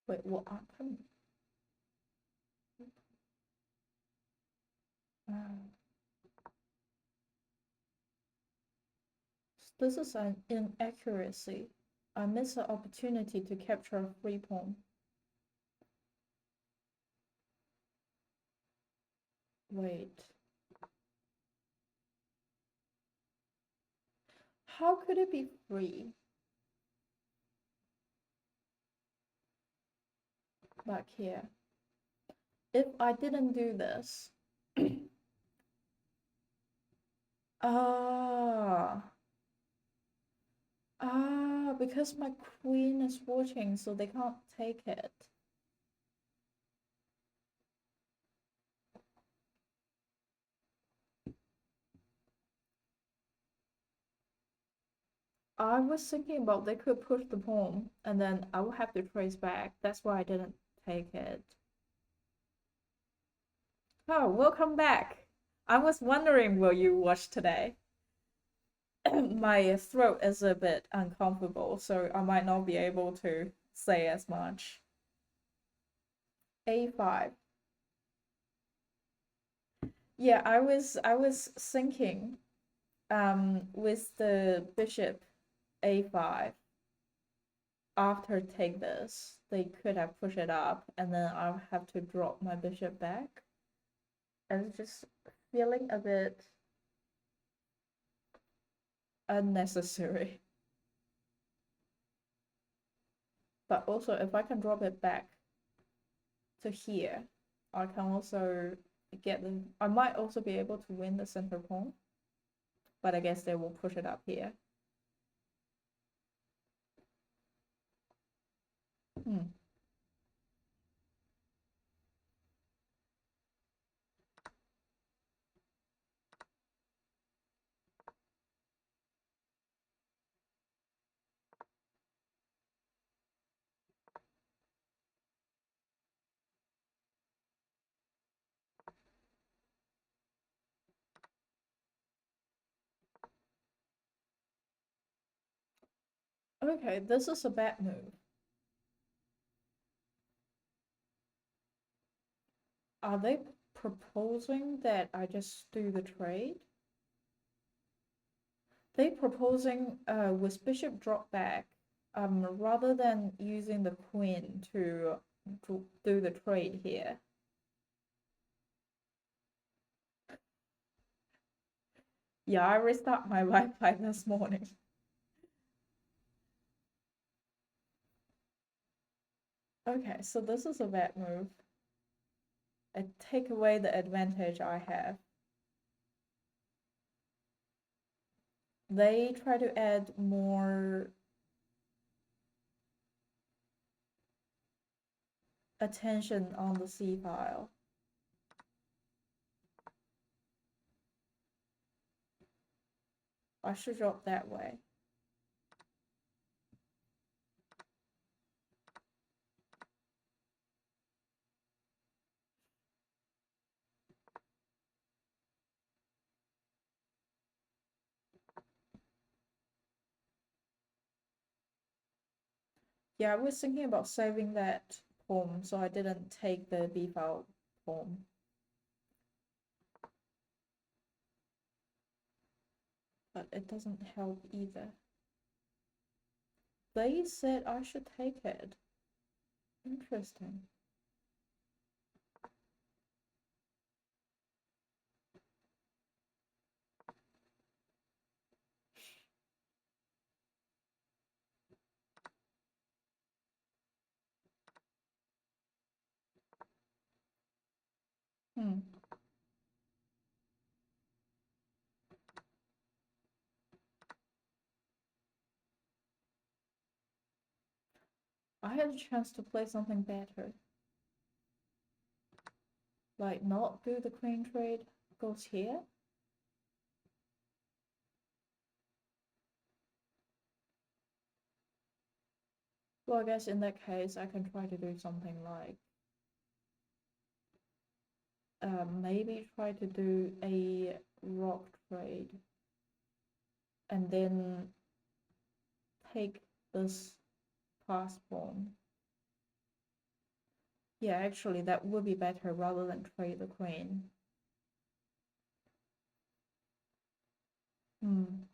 Wait, what happened? Uh, this is an inaccuracy. I missed the opportunity to capture a free pawn. Wait. How could it be free? Back here. If I didn't do this. Ah. Because my queen is watching, so they can't take it. I was thinking about they could push the pawn, and then I would have to trace back. That's why I didn't take it. Oh, welcome back. I was wondering will you watch today. My throat is a bit uncomfortable, so I might not be able to say as much. A5. Yeah, I was thinking with the bishop A5 after take this, they could have pushed it up and then I'll have to drop my bishop back. And just feeling a bit unnecessary. But also, if I can drop it back to here, I can also get the. I might also be able to win the center pawn, but I guess they will push it up here. Hmm. Okay, this is a bad move. Are they proposing that I just do the trade? They proposing with bishop drop back, rather than using the queen to do the trade here. Yeah, I restart my Wi-Fi this morning. Okay, so this is a bad move. I take away the advantage I have. They try to add more attention on the C file. I should drop that way. Yeah, I was thinking about saving that pawn, so I didn't take the B file pawn. but it doesn't help either. They said I should take it. Interesting. Hmm. I had a chance to play something better. Like not do the queen trade, goes here. Well, I guess in that case, I can try to do something like maybe try to do a rock trade and then take this pass pawn. Yeah, actually, that would be better rather than trade the queen. Hmm.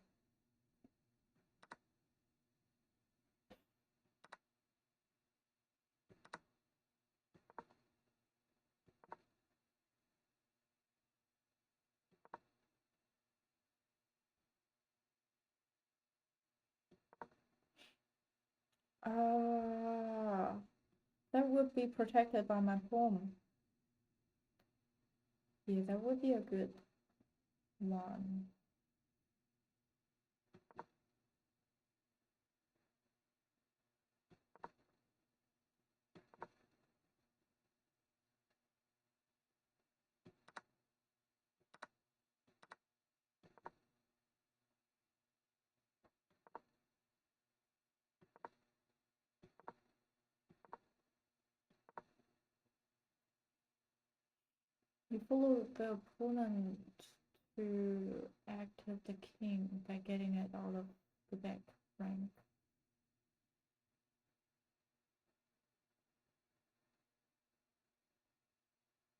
Ah, that would be protected by my pawn. Yeah, that would be a good one. You follow the opponent to active the king by getting it out of the back rank.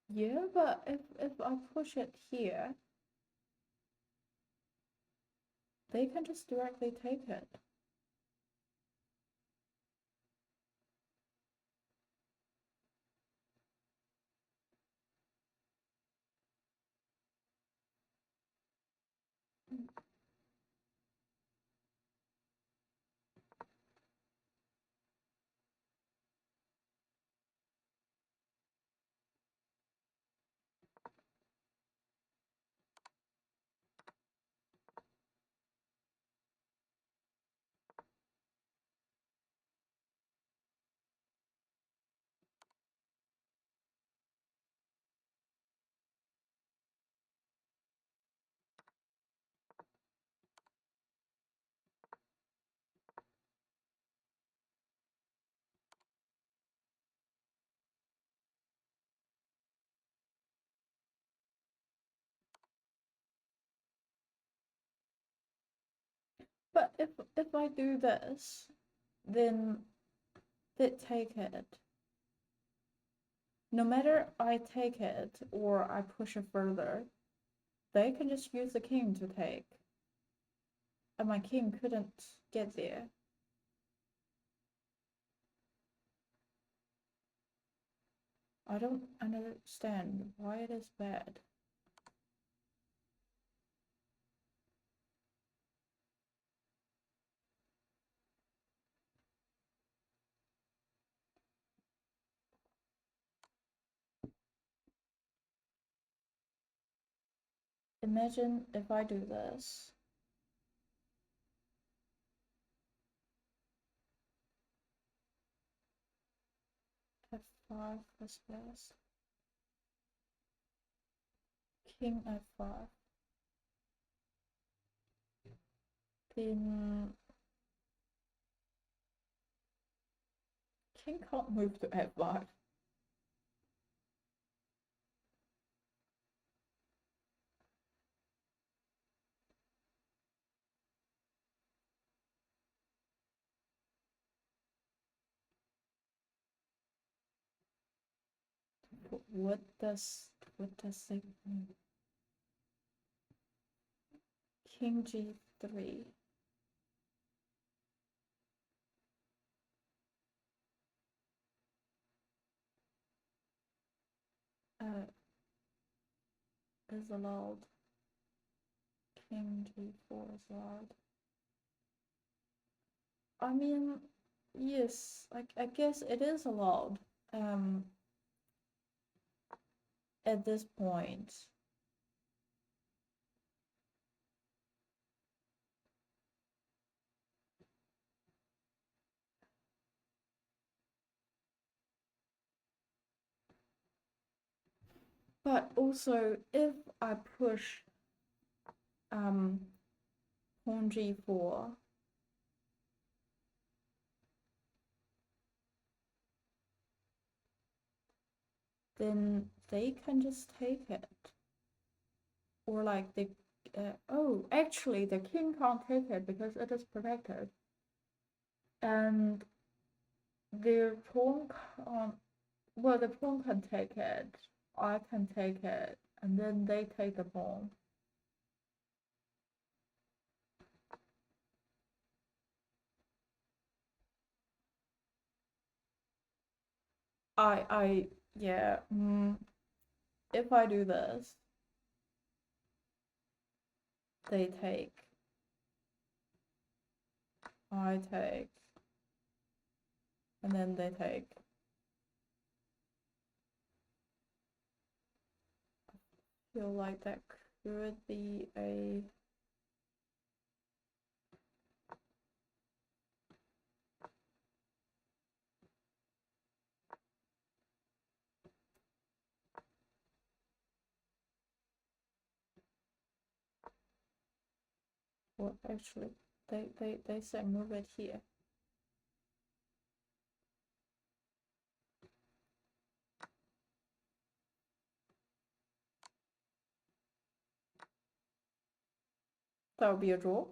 Yeah, but if I push it here, they can just directly take it. But if I do this, then they take it. No matter I take it or I push it further, they can just use the king to take. And my king couldn't get there. I don't understand why it is bad. Imagine if I do this. F5 is best. King F5. Then king can't move to F5. What does it mean? King G3. 3. Is allowed. King G4 is allowed. I mean, yes, I guess it is allowed. At this point. But also, if I push pawn G4, then they can just take it. Or like the oh, actually the king can't take it because it is protected. And their pawn can't, well, the pawn can take it, I can take it, and then they take the pawn. Yeah, if I do this, they take, I take, and then they take. I feel like that could be a well, actually, they say move it here. That would be a draw.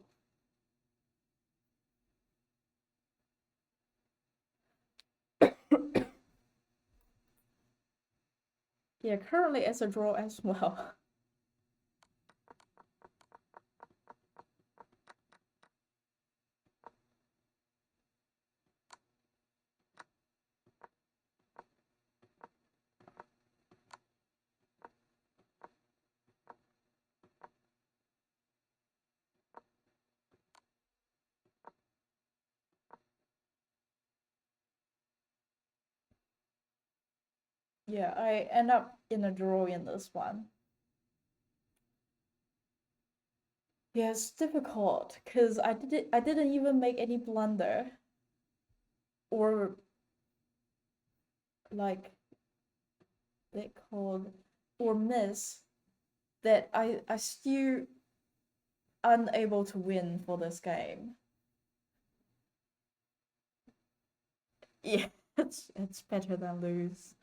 Yeah, currently it's a draw as well. Yeah, I end up in a draw in this one. Yeah, it's difficult because I didn't even make any blunder or like they called or miss that I still unable to win for this game. Yeah, it's better than lose.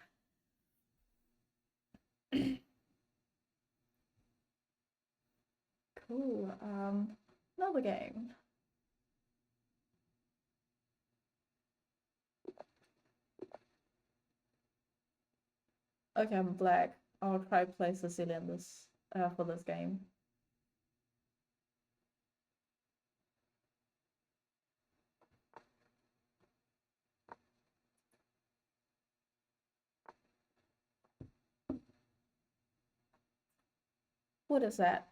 Cool. Another game. Okay, I'm black. I'll try play Sicilian this for this game. What is that?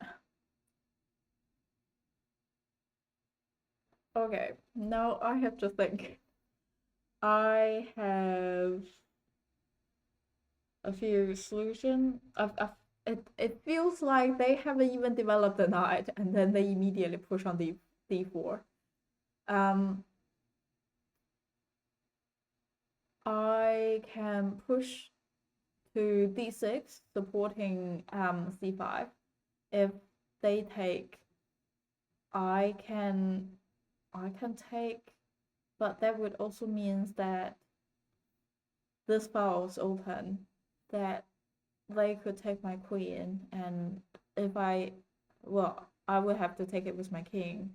Okay, now I have to think. I have a few solutions. It feels like they haven't even developed the knight, and then they immediately push on d4. I can push to d6, supporting c5. If they take, I can take, but that would also means that this file is open, that they could take my queen, and if I would have to take it with my king,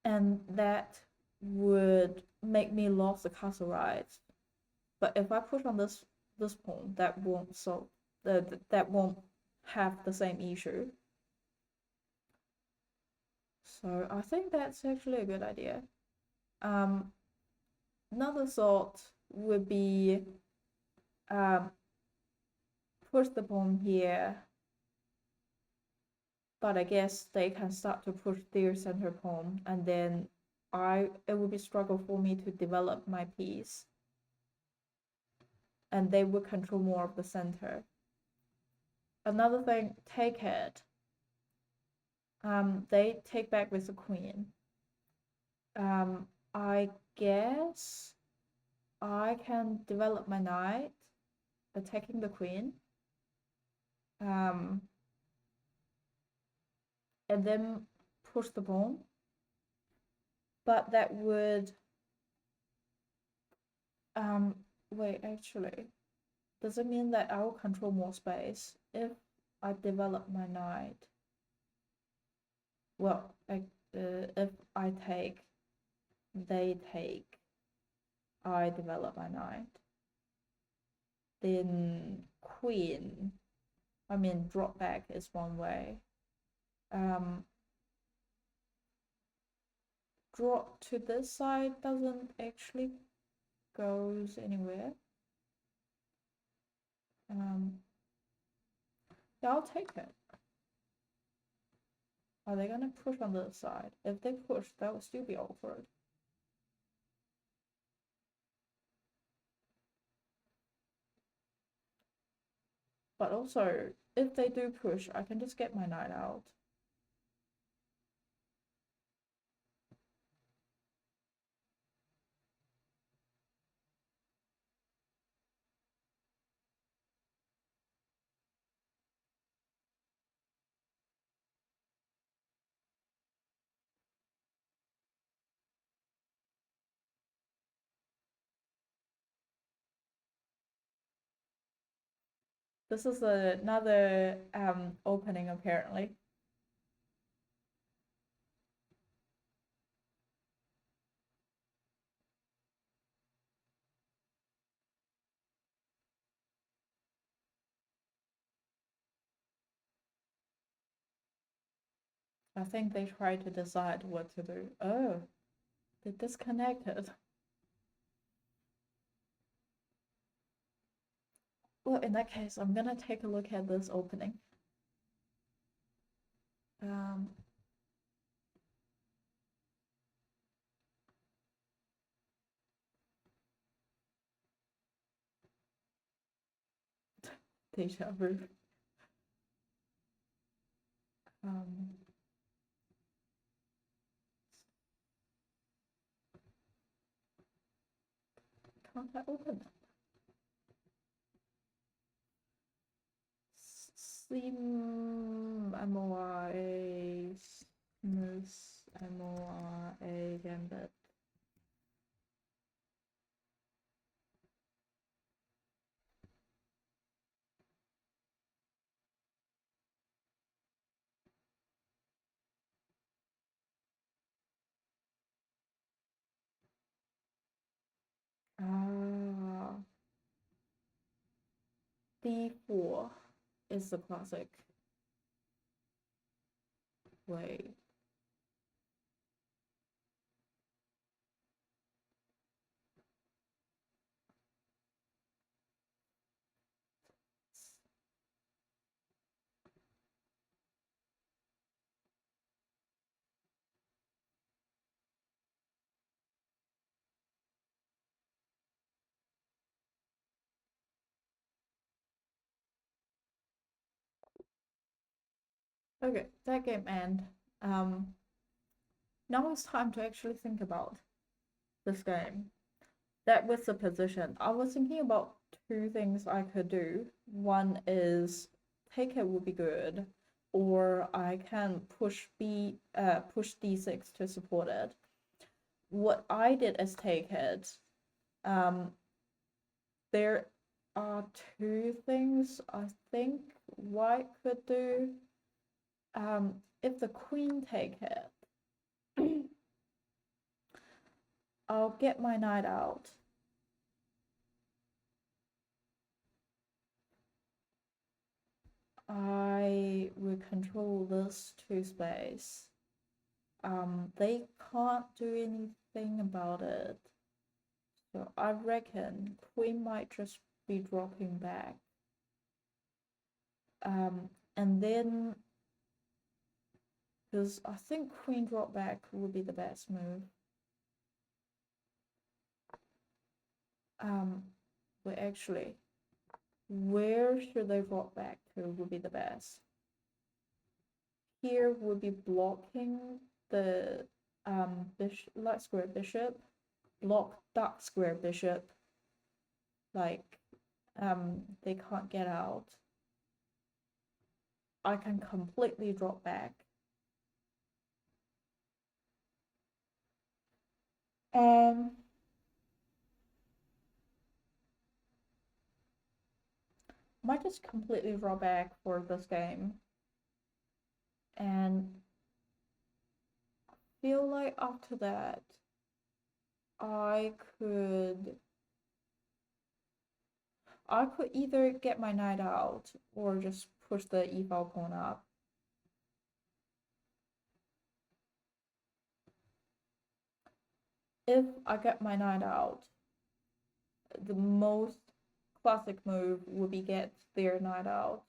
and that would make me lose the castle rights. But if I push on this pawn, that won't solve that won't have the same issue. So I think that's actually a good idea. Another thought would be push the pawn here, but I guess they can start to push their center pawn, and then it would be struggle for me to develop my piece, and they would control more of the center. Another thing, take it. They take back with the queen. I guess I can develop my knight, attacking the queen. And then push the pawn. But that would wait, actually, does it mean that I'll control more space if I develop my knight? Well, if I take, they take, I develop my knight, then queen, I mean drop back is one way. Drop to this side doesn't actually goes anywhere. Yeah, I'll take it. Are they gonna push on the side? If they push, that will still be awkward. But also, if they do push, I can just get my knight out. This is another opening, apparently. I think they try to decide what to do. Oh, they disconnected. Well, in that case, I'm gonna take a look at this opening. Deja vu. Can't I open it? Sim MORA Smooth MORA Gambit. D4 is the classic way. Okay, that game end. Now it's time to actually think about this game. That was the position. I was thinking about two things I could do. One is take it would be good, or I can push d6 to support it. What I did is take it. There are two things I think white could do. If the queen take it, I'll get my knight out. I will control this 2 space. they can't do anything about it. So I reckon queen might just be dropping back. And then, because I think queen drop back would be the best move. But actually, where should they drop back to would be the best. Here would be blocking the bishop, light square bishop, block dark square bishop. Like, they can't get out. I can completely drop back. Might just completely draw back for this game. And feel like after that, I could either get my knight out or just push the e-file pawn up. If I get my knight out, the most classic move would be get their knight out.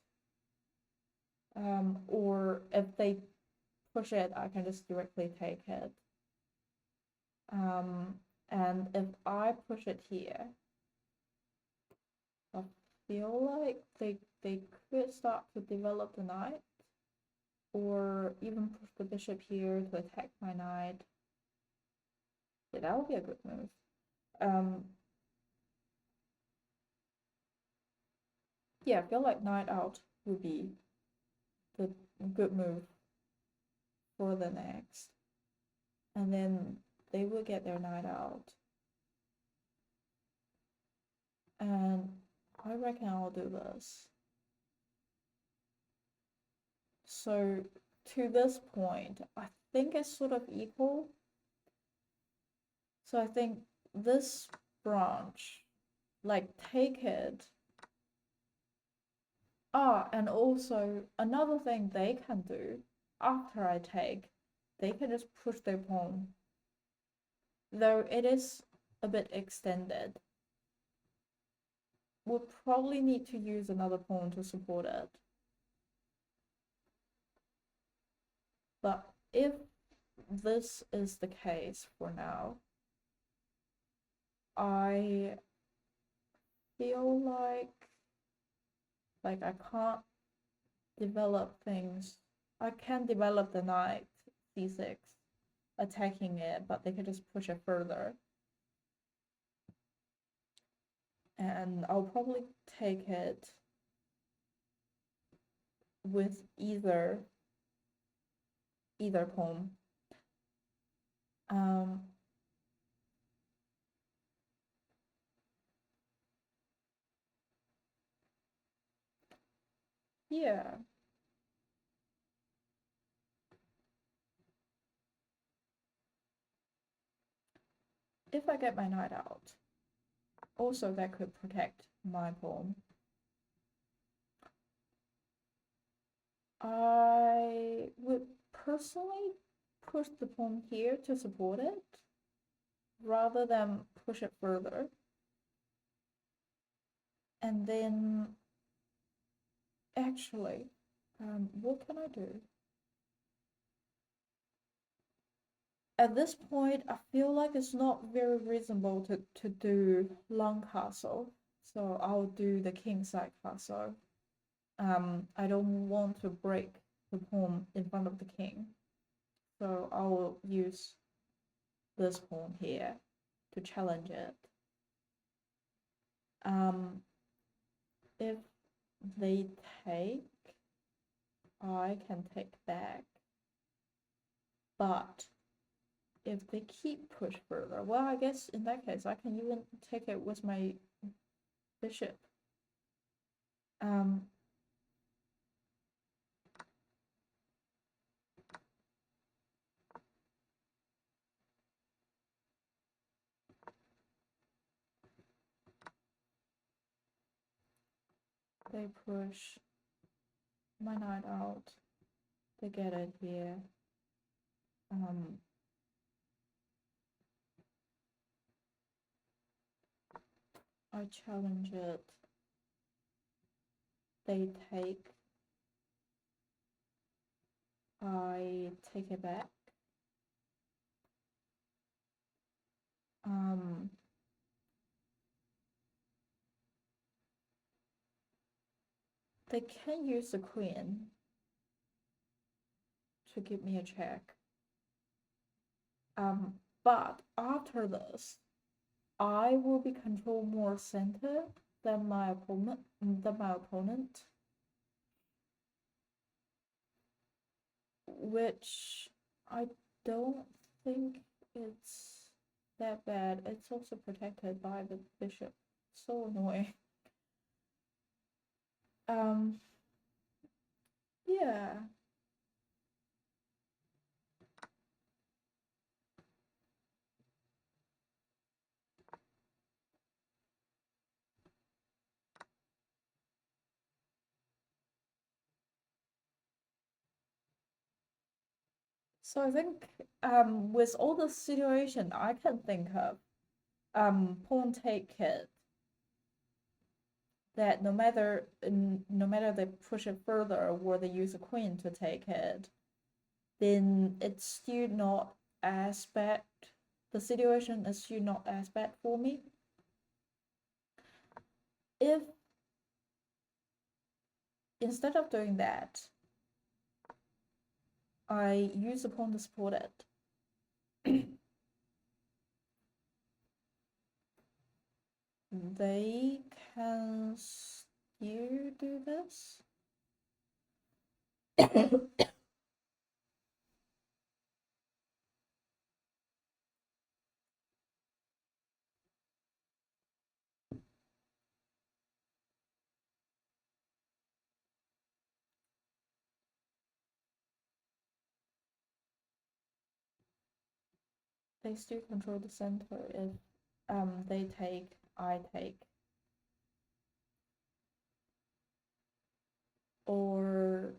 Or if they push it, I can just directly take it. And if I push it here, I feel like they could start to develop the knight, or even push the bishop here to attack my knight. Yeah, that would be a good move. Yeah, I feel like knight out would be the good move for the next. And then they will get their knight out. And I reckon I'll do this. So to this point, I think it's sort of equal. So I think this branch, like, take it. And also another thing they can do after I take, they can just push their pawn. Though it is a bit extended. We'll probably need to use another pawn to support it. But if this is the case for now, I feel like I can't develop things. I can develop the knight c6, attacking it, but they can just push it further. And I'll probably take it with either pawn. Yeah. If I get my knight out, also that could protect my pawn. I would personally push the pawn here to support it, rather than push it further. And then, actually, what can I do? At this point, I feel like it's not very reasonable to do long castle, so I'll do the kingside castle. I don't want to break the pawn in front of the king, so I will use this pawn here to challenge it. If they take, I can take back, but if they keep push further, well, I guess in that case I can even take it with my bishop. They push my knight out, they get it here, I challenge it. They take. I take it back. They can use the queen to give me a check. But after this, I will be control more center than my opponent, which I don't think it's that bad. It's also protected by the bishop. So annoying. Yeah. So I think with all the situation I can think of, pawn take it, that no matter they push it further or they use a queen to take it, then it's still not as bad. The situation is still not as bad for me. If instead of doing that, I use the pawn to support it, they can still do this. They still control the center if they take, I take. Or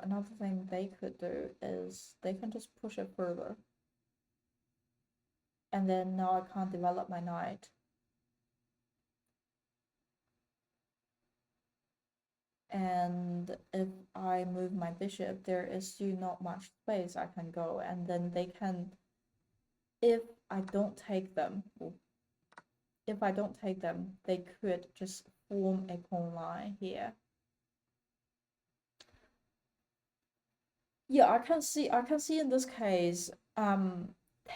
another thing they could do is they can just push it further. And then now I can't develop my knight. And if I move my bishop, there is still not much space I can go. And then they can, if I don't take them, they could just form a pawn line here. Yeah, I can see in this case,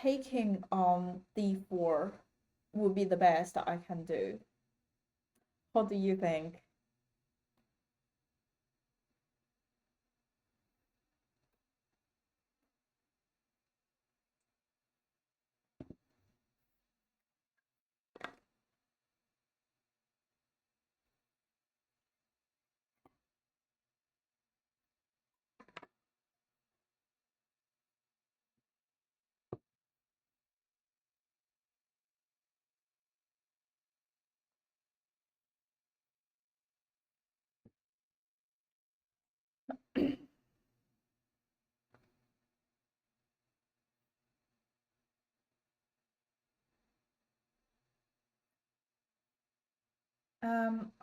taking on d4 would be the best I can do. What do you think?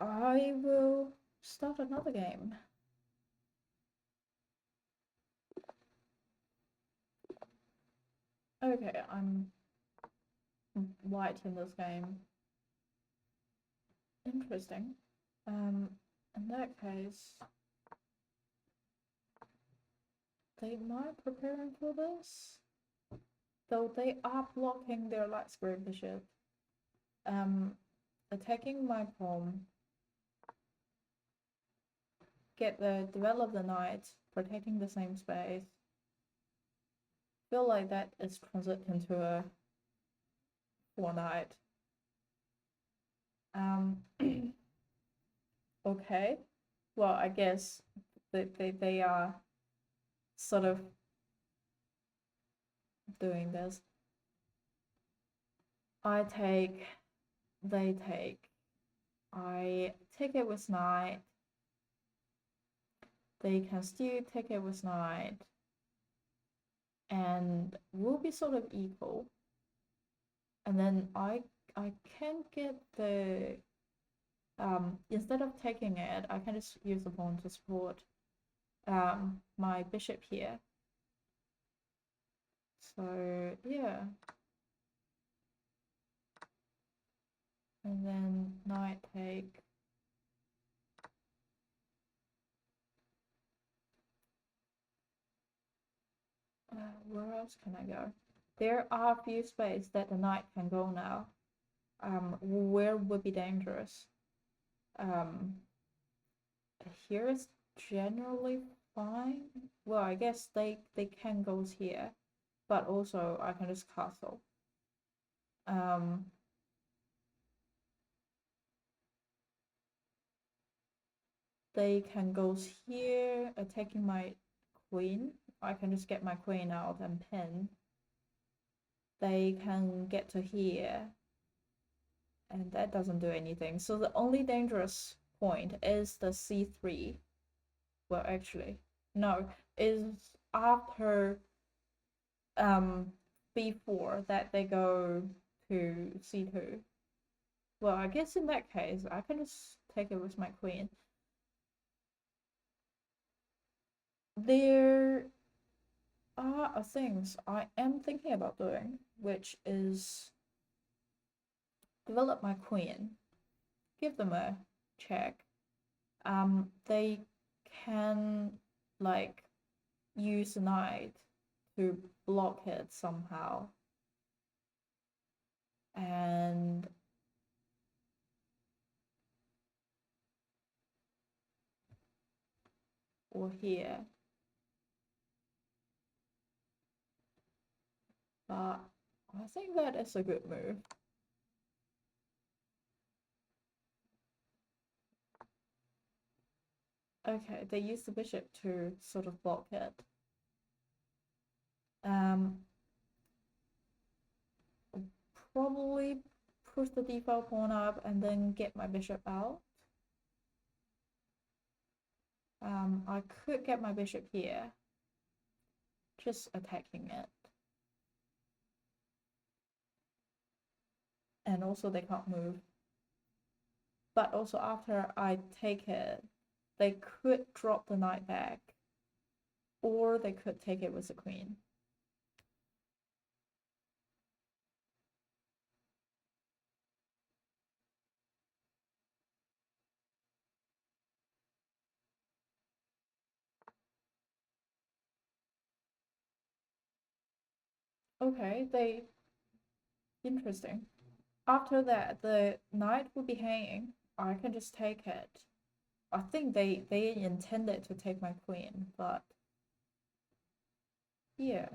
I will start another game. Okay, I'm white in this game. Interesting. In that case, they might preparing for this, though they are blocking their light square bishop. Attacking my pawn. Develop the knight, protecting the same space. Feel like that is transit into a 4 knight. Okay. Well, I guess they are sort of doing this. I take, they take, I take it with knight. They can still take it with knight. And we'll be sort of equal. And then I can get the instead of taking it, I can just use the pawn to support my bishop here. So yeah. And then knight take. Where else can I go? There are a few spaces that the knight can go now. Where would be dangerous? Here is generally fine. Well, I guess they can go here, but also I can just castle. They can go here, attacking my queen. I can just get my queen out and pin. They can get to here, and that doesn't do anything. So the only dangerous point is the c3. Well, actually, no, is after b4 that they go to c2. Well, I guess in that case, I can just take it with my queen. There are things I am thinking about doing, which is develop my queen, give them a check. They can like use the knight to block it somehow, and or here. But I think that is a good move. Okay, they use the bishop to sort of block it. Probably push the default pawn up and then get my bishop out. I could get my bishop here, just attacking it. And also they can't move. But also after I take it, they could drop the knight back, or they could take it with the queen. Okay, interesting. After that, the knight will be hanging. I can just take it. I think they intended to take my queen, but yeah.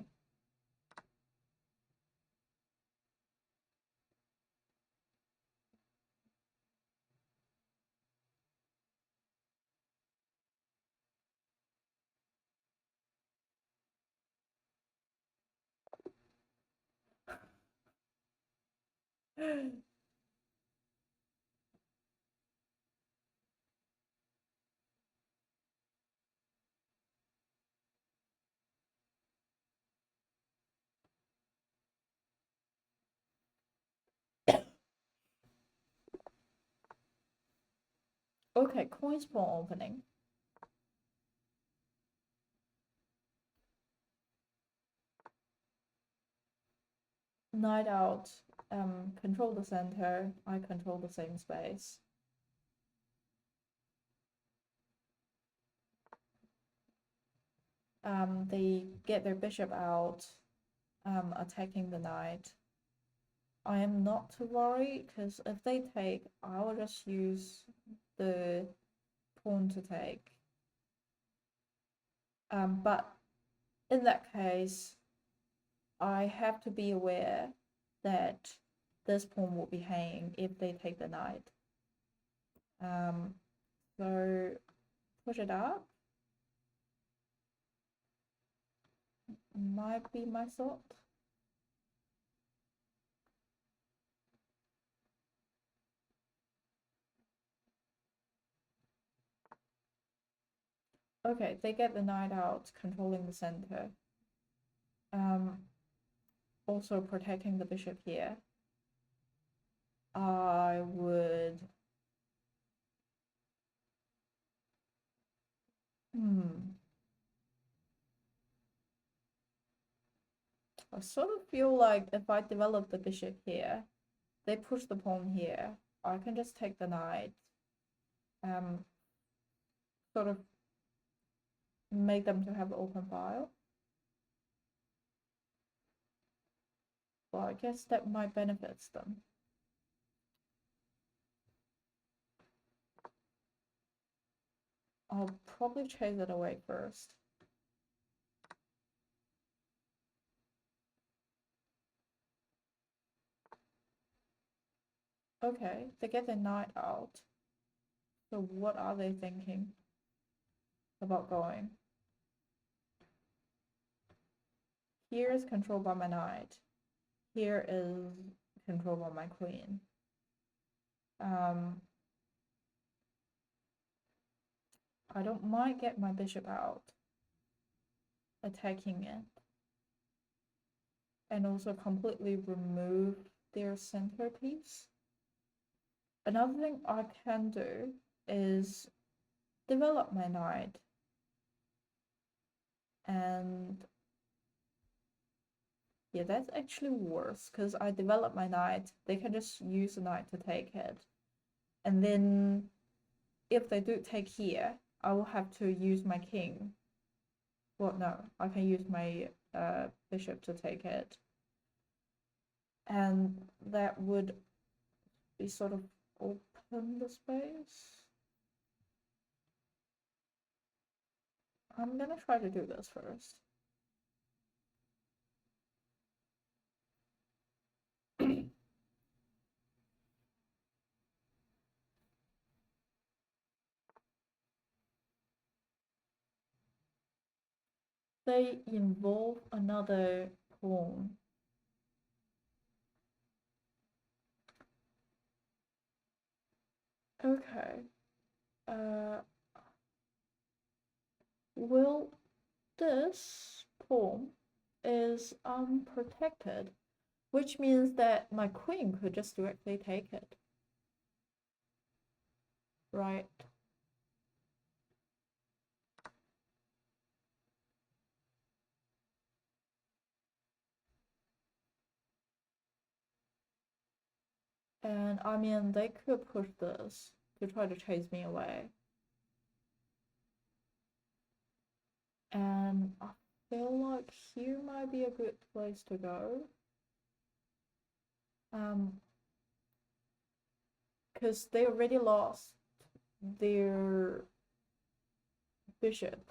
Okay, coins pawn opening. Knight out, control the center, I control the same space. They get their bishop out, attacking the knight. I am not too worried, because if they take, I will just use the pawn to take. But in that case, I have to be aware that this pawn will be hanging if they take the knight. So push it up. Might be my thought. Okay, they get the knight out, controlling the center. Also protecting the bishop here. I would... I sort of feel like if I develop the bishop here, they push the pawn here, I can just take the knight, sort of make them to have an open file. Well, I guess that might benefit them. I'll probably chase it away first. Okay, they get the knight out. So what are they thinking about going? Here is controlled by my knight. Here is controlled by my queen. I don't mind get my bishop out, attacking it, and also completely remove their centerpiece. Another thing I can do is develop my knight, and yeah, that's actually worse because I develop my knight, they can just use the knight to take it, and then if they do take here, I will have to use my king. Well, no, I can use my bishop to take it, and that would be sort of open the space. I'm gonna try to do this first. They involve another pawn. Okay. Well, this pawn is unprotected, which means that my queen could just directly take it. Right? And I mean, they could push this to try to chase me away. And I feel like here might be a good place to go. Because they already lost their bishop.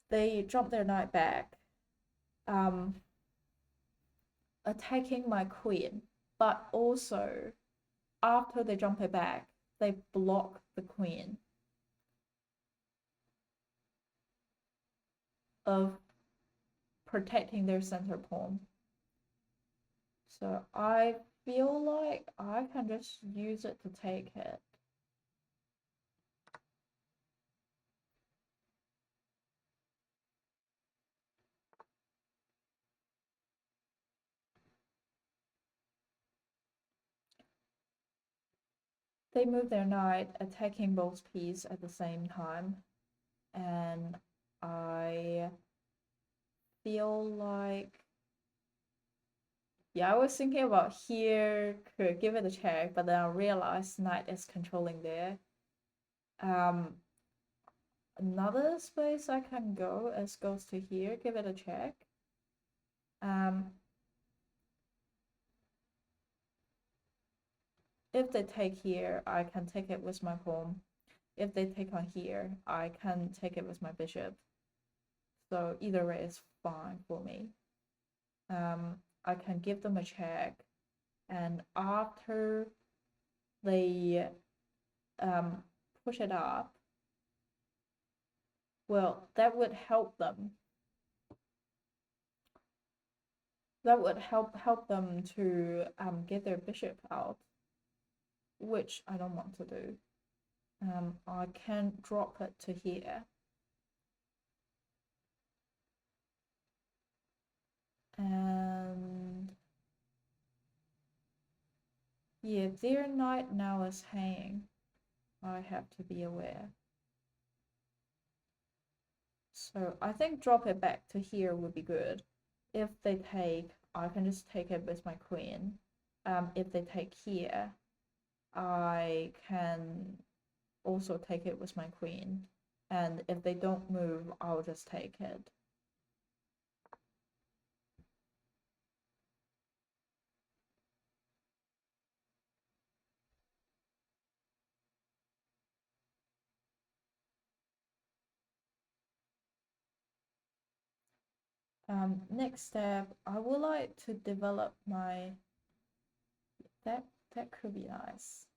They jumped their knight back, attacking my queen, but also after they jump it back, they block the queen of protecting their center pawn. So I feel like I can just use it to take it. They move their knight, attacking both pieces at the same time. And I feel like, yeah, I was thinking about here, could give it a check, but then I realized knight is controlling there. Another space I can go is goes to here, give it a check. If they take here, I can take it with my pawn. If they take on here, I can take it with my bishop. So either way is fine for me. I can give them a check, and after they push it up, well, that would help them. That would help them to get their bishop out, which I don't want to do. I can drop it to here. And yeah, their knight now is hanging. I have to be aware. So I think drop it back to here would be good. If they take, I can just take it with my queen. If they take here, I can also take it with my queen. And if they don't move, I'll just take it. Next step, I would like to develop my, that could be nice.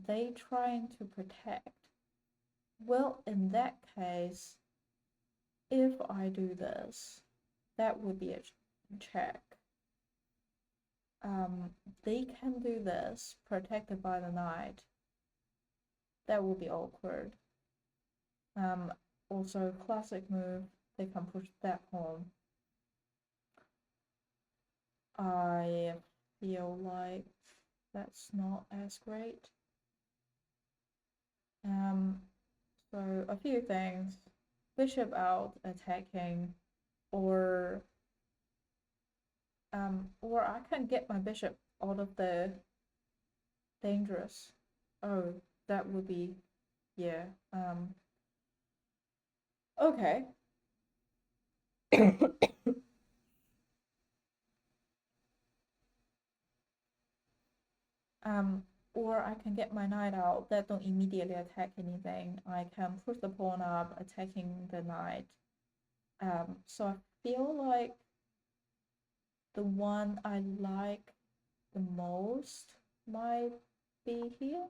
They trying to protect. Well, in that case, if I do this, that would be a check. They can do this, protected by the knight. That would be awkward. Also classic move, they can push that home. I feel like that's not as great. So a few things. Bishop out attacking, or I can get my bishop out of the dangerous. Oh, that would be, yeah. Okay. Or I can get my knight out that don't immediately attack anything. I can push the pawn up, attacking the knight. So I feel like the one I like the most might be here.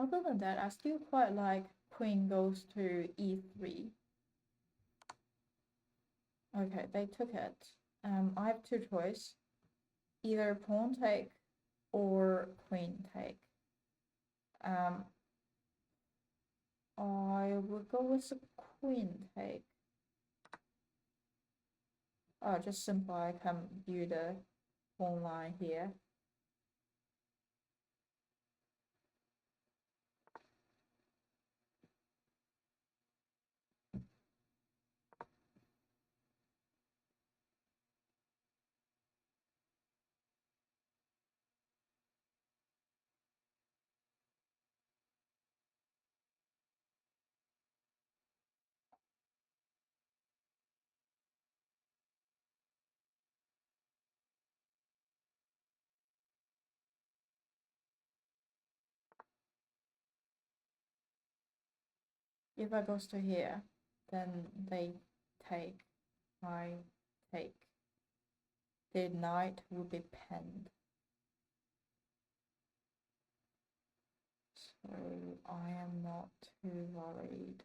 Other than that, I still quite like queen goes to e3. Okay, they took it. I have two choices. Either pawn take or queen take. I would go with the queen take. Just simple, I can view the pawn line here. if I goes to here, then they take, I take. The knight will be pinned. So I am not too worried.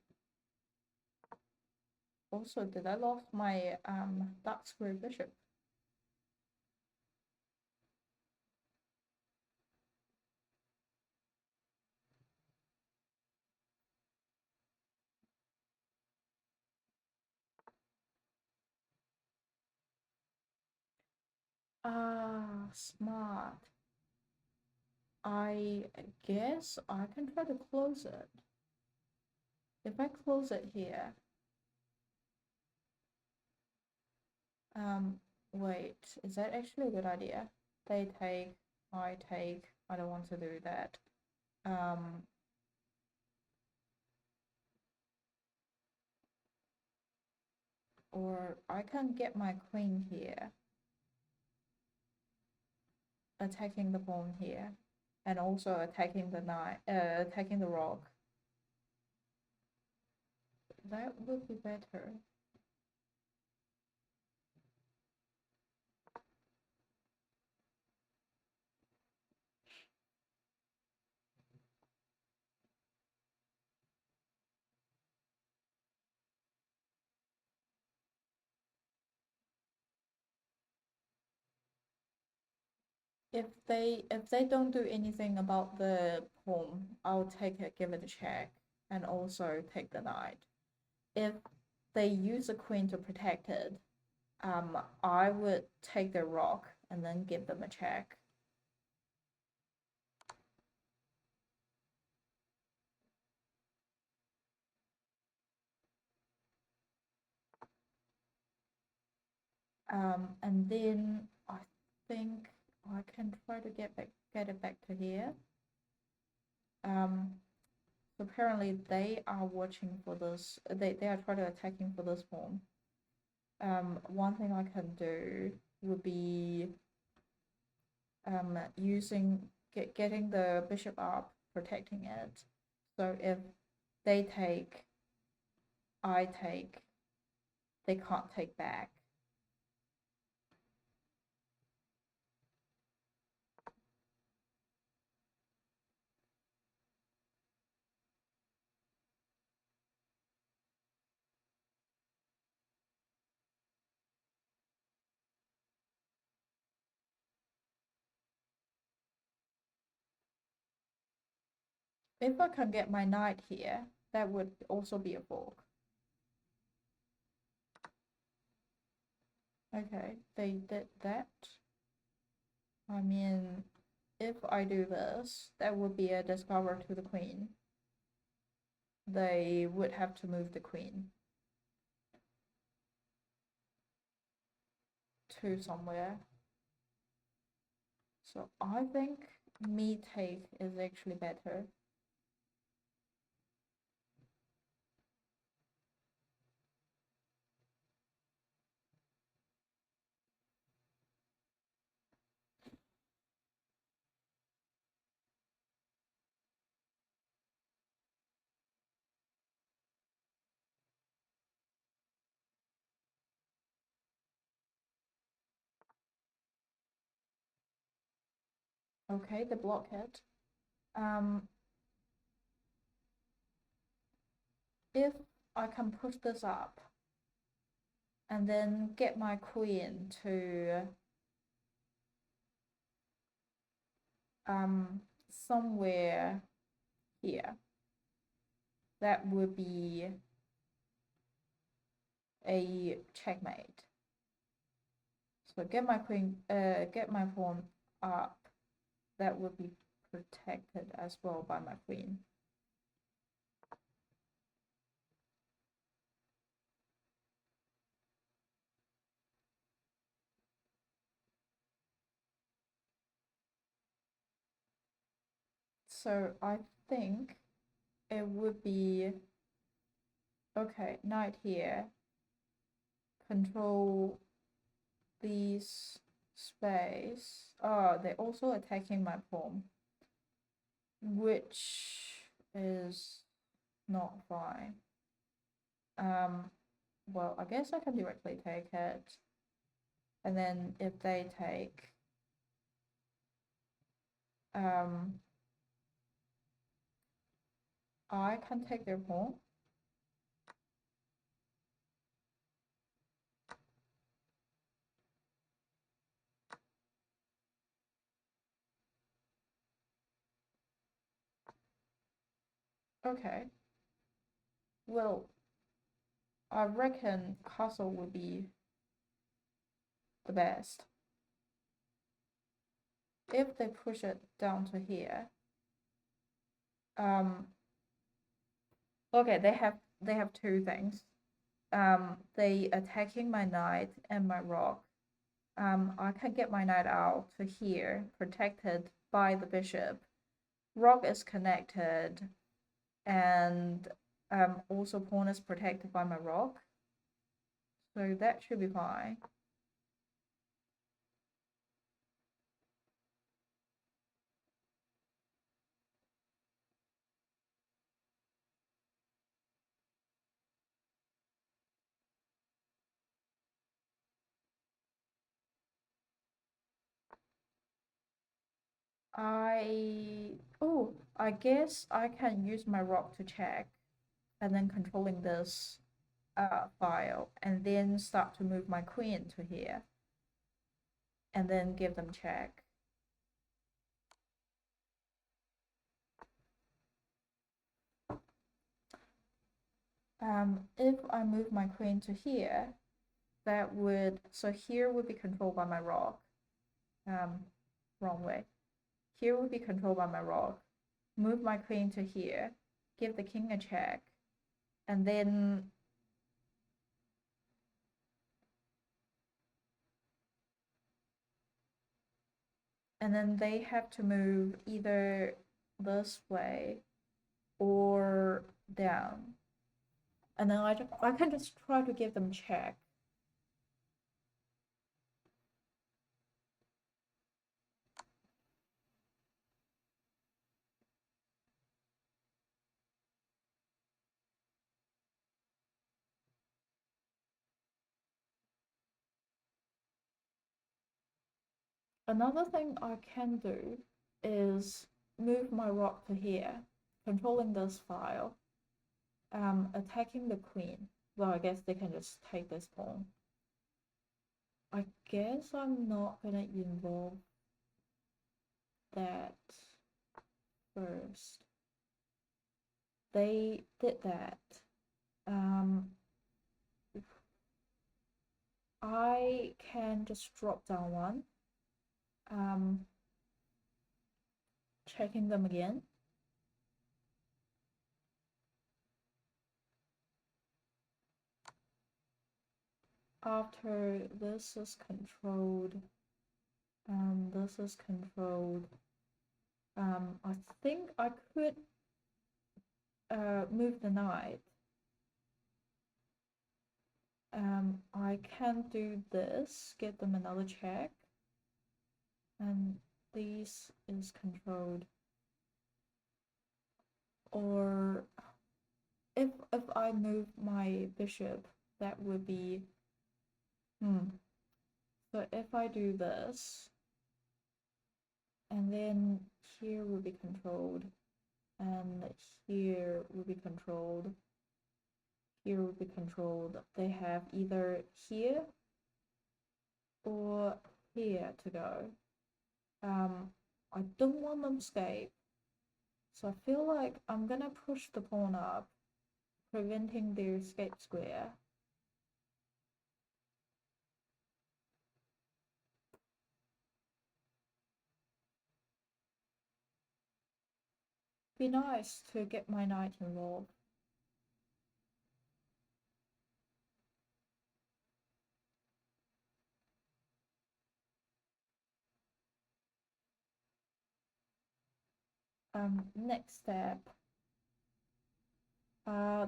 Also, did I lost my dark square bishop? Ah, smart. I guess I can try to close it. If I close it here, wait, is that actually a good idea? They take, I take, I don't want to do that. Or I can get my queen here, attacking the pawn here, and also attacking the knight, attacking the rook. That would be better. If they don't do anything about the pawn, I'll take it, give it a check, and also take the knight. If they use the queen to protect it, I would take the rook and then give them a check. And then I think I can try to get it back to here. So apparently they are watching for this. They are trying to attacking for this pawn. One thing I can do would be getting the bishop up, protecting it. So if they take, I take, they can't take back. If I can get my knight here, that would also be a fork. Okay, they did that. I mean, if I do this, that would be a discover to the queen. They would have to move the queen to somewhere. So I think me take is actually better. Okay, the blockhead. If I can push this up and then get my queen to somewhere here, that would be a checkmate. So get my queen, get my pawn up, that would be protected as well by my queen. So I think it would be, okay, knight here, control these space. Oh, they're also attacking my pawn, which is not fine. well, I guess I can directly take it. And then if they take, I can take their pawn. Okay. Well, I reckon castle would be the best. If they push it down to here, okay, they have two things. They attacking my knight and my rock. I can get my knight out to here, protected by the bishop. Rock is connected, and also pawn is protected by my rock. So that should be fine. I guess I can use my rock to check, and then controlling this file, and then start to move my queen to here, and then give them check. If I move my queen to here, that would, so here would be controlled by my rock. Wrong way. Here would be controlled by my rock. Move my queen to here, give the king a check, and then they have to move either this way or down. And then I can just try to give them check. Another thing I can do is move my rock to here, controlling this file, attacking the queen. Well, I guess they can just take this pawn. I guess I'm not gonna involve that first. They did that. I can just drop down one. Checking them again. After this is controlled, this is controlled. I think I could move the knight. I can do this, get them another check, and this is controlled. Or if I move my bishop, that would be So if I do this, and then here will be controlled, and here will be controlled, here will be controlled. They have either here or here to go. I don't want them to escape, so I feel like I'm gonna push the pawn up, preventing their escape square. Be nice to get my knight involved. Next step.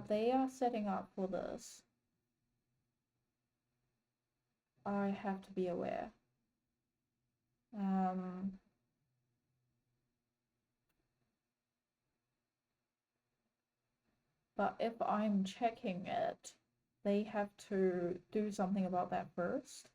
They are setting up for this. I have to be aware. But if I'm checking it, they have to do something about that first.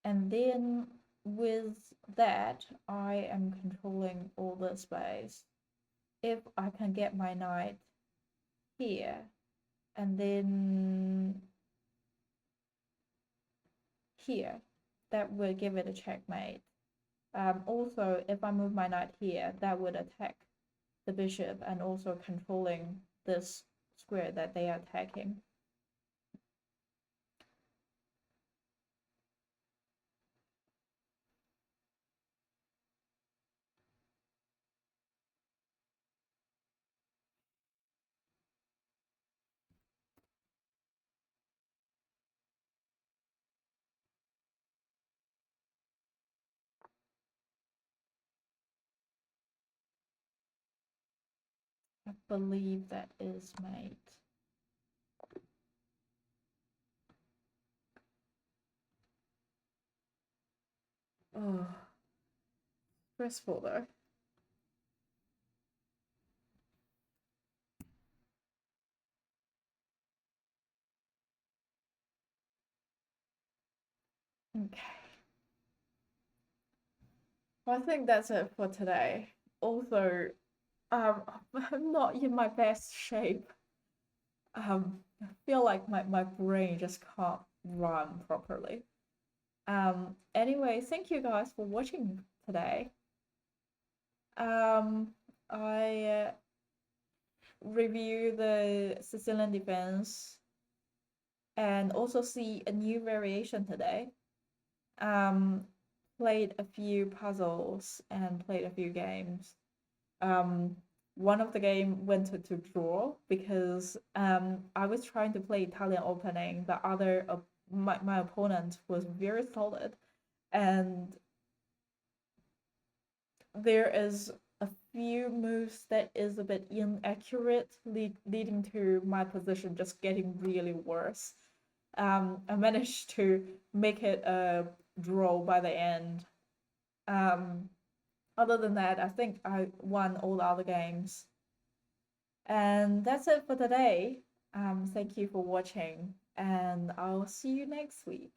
And then with that, I am controlling all the space. If I can get my knight here, and then here, that would give it a checkmate. Also, if I move my knight here, that would attack the bishop and also controlling this square that they are attacking. I believe that is mate. Oh, stressful though. Okay. Well, I think that's it for today. Also, I'm not in my best shape. I feel like my brain just can't run properly. Anyway, thank you guys for watching today. I review the Sicilian Defense and also see a new variation today. Um, played a few puzzles and played a few games. Um, one of the game went to draw because I was trying to play Italian opening, but my opponent was very solid, and there is a few moves that is a bit inaccurate, leading to my position just getting really worse. I managed to make it a draw by the end. Um, Other than that, I think I won all the other games. And that's it for today. Thank you for watching, and I'll see you next week.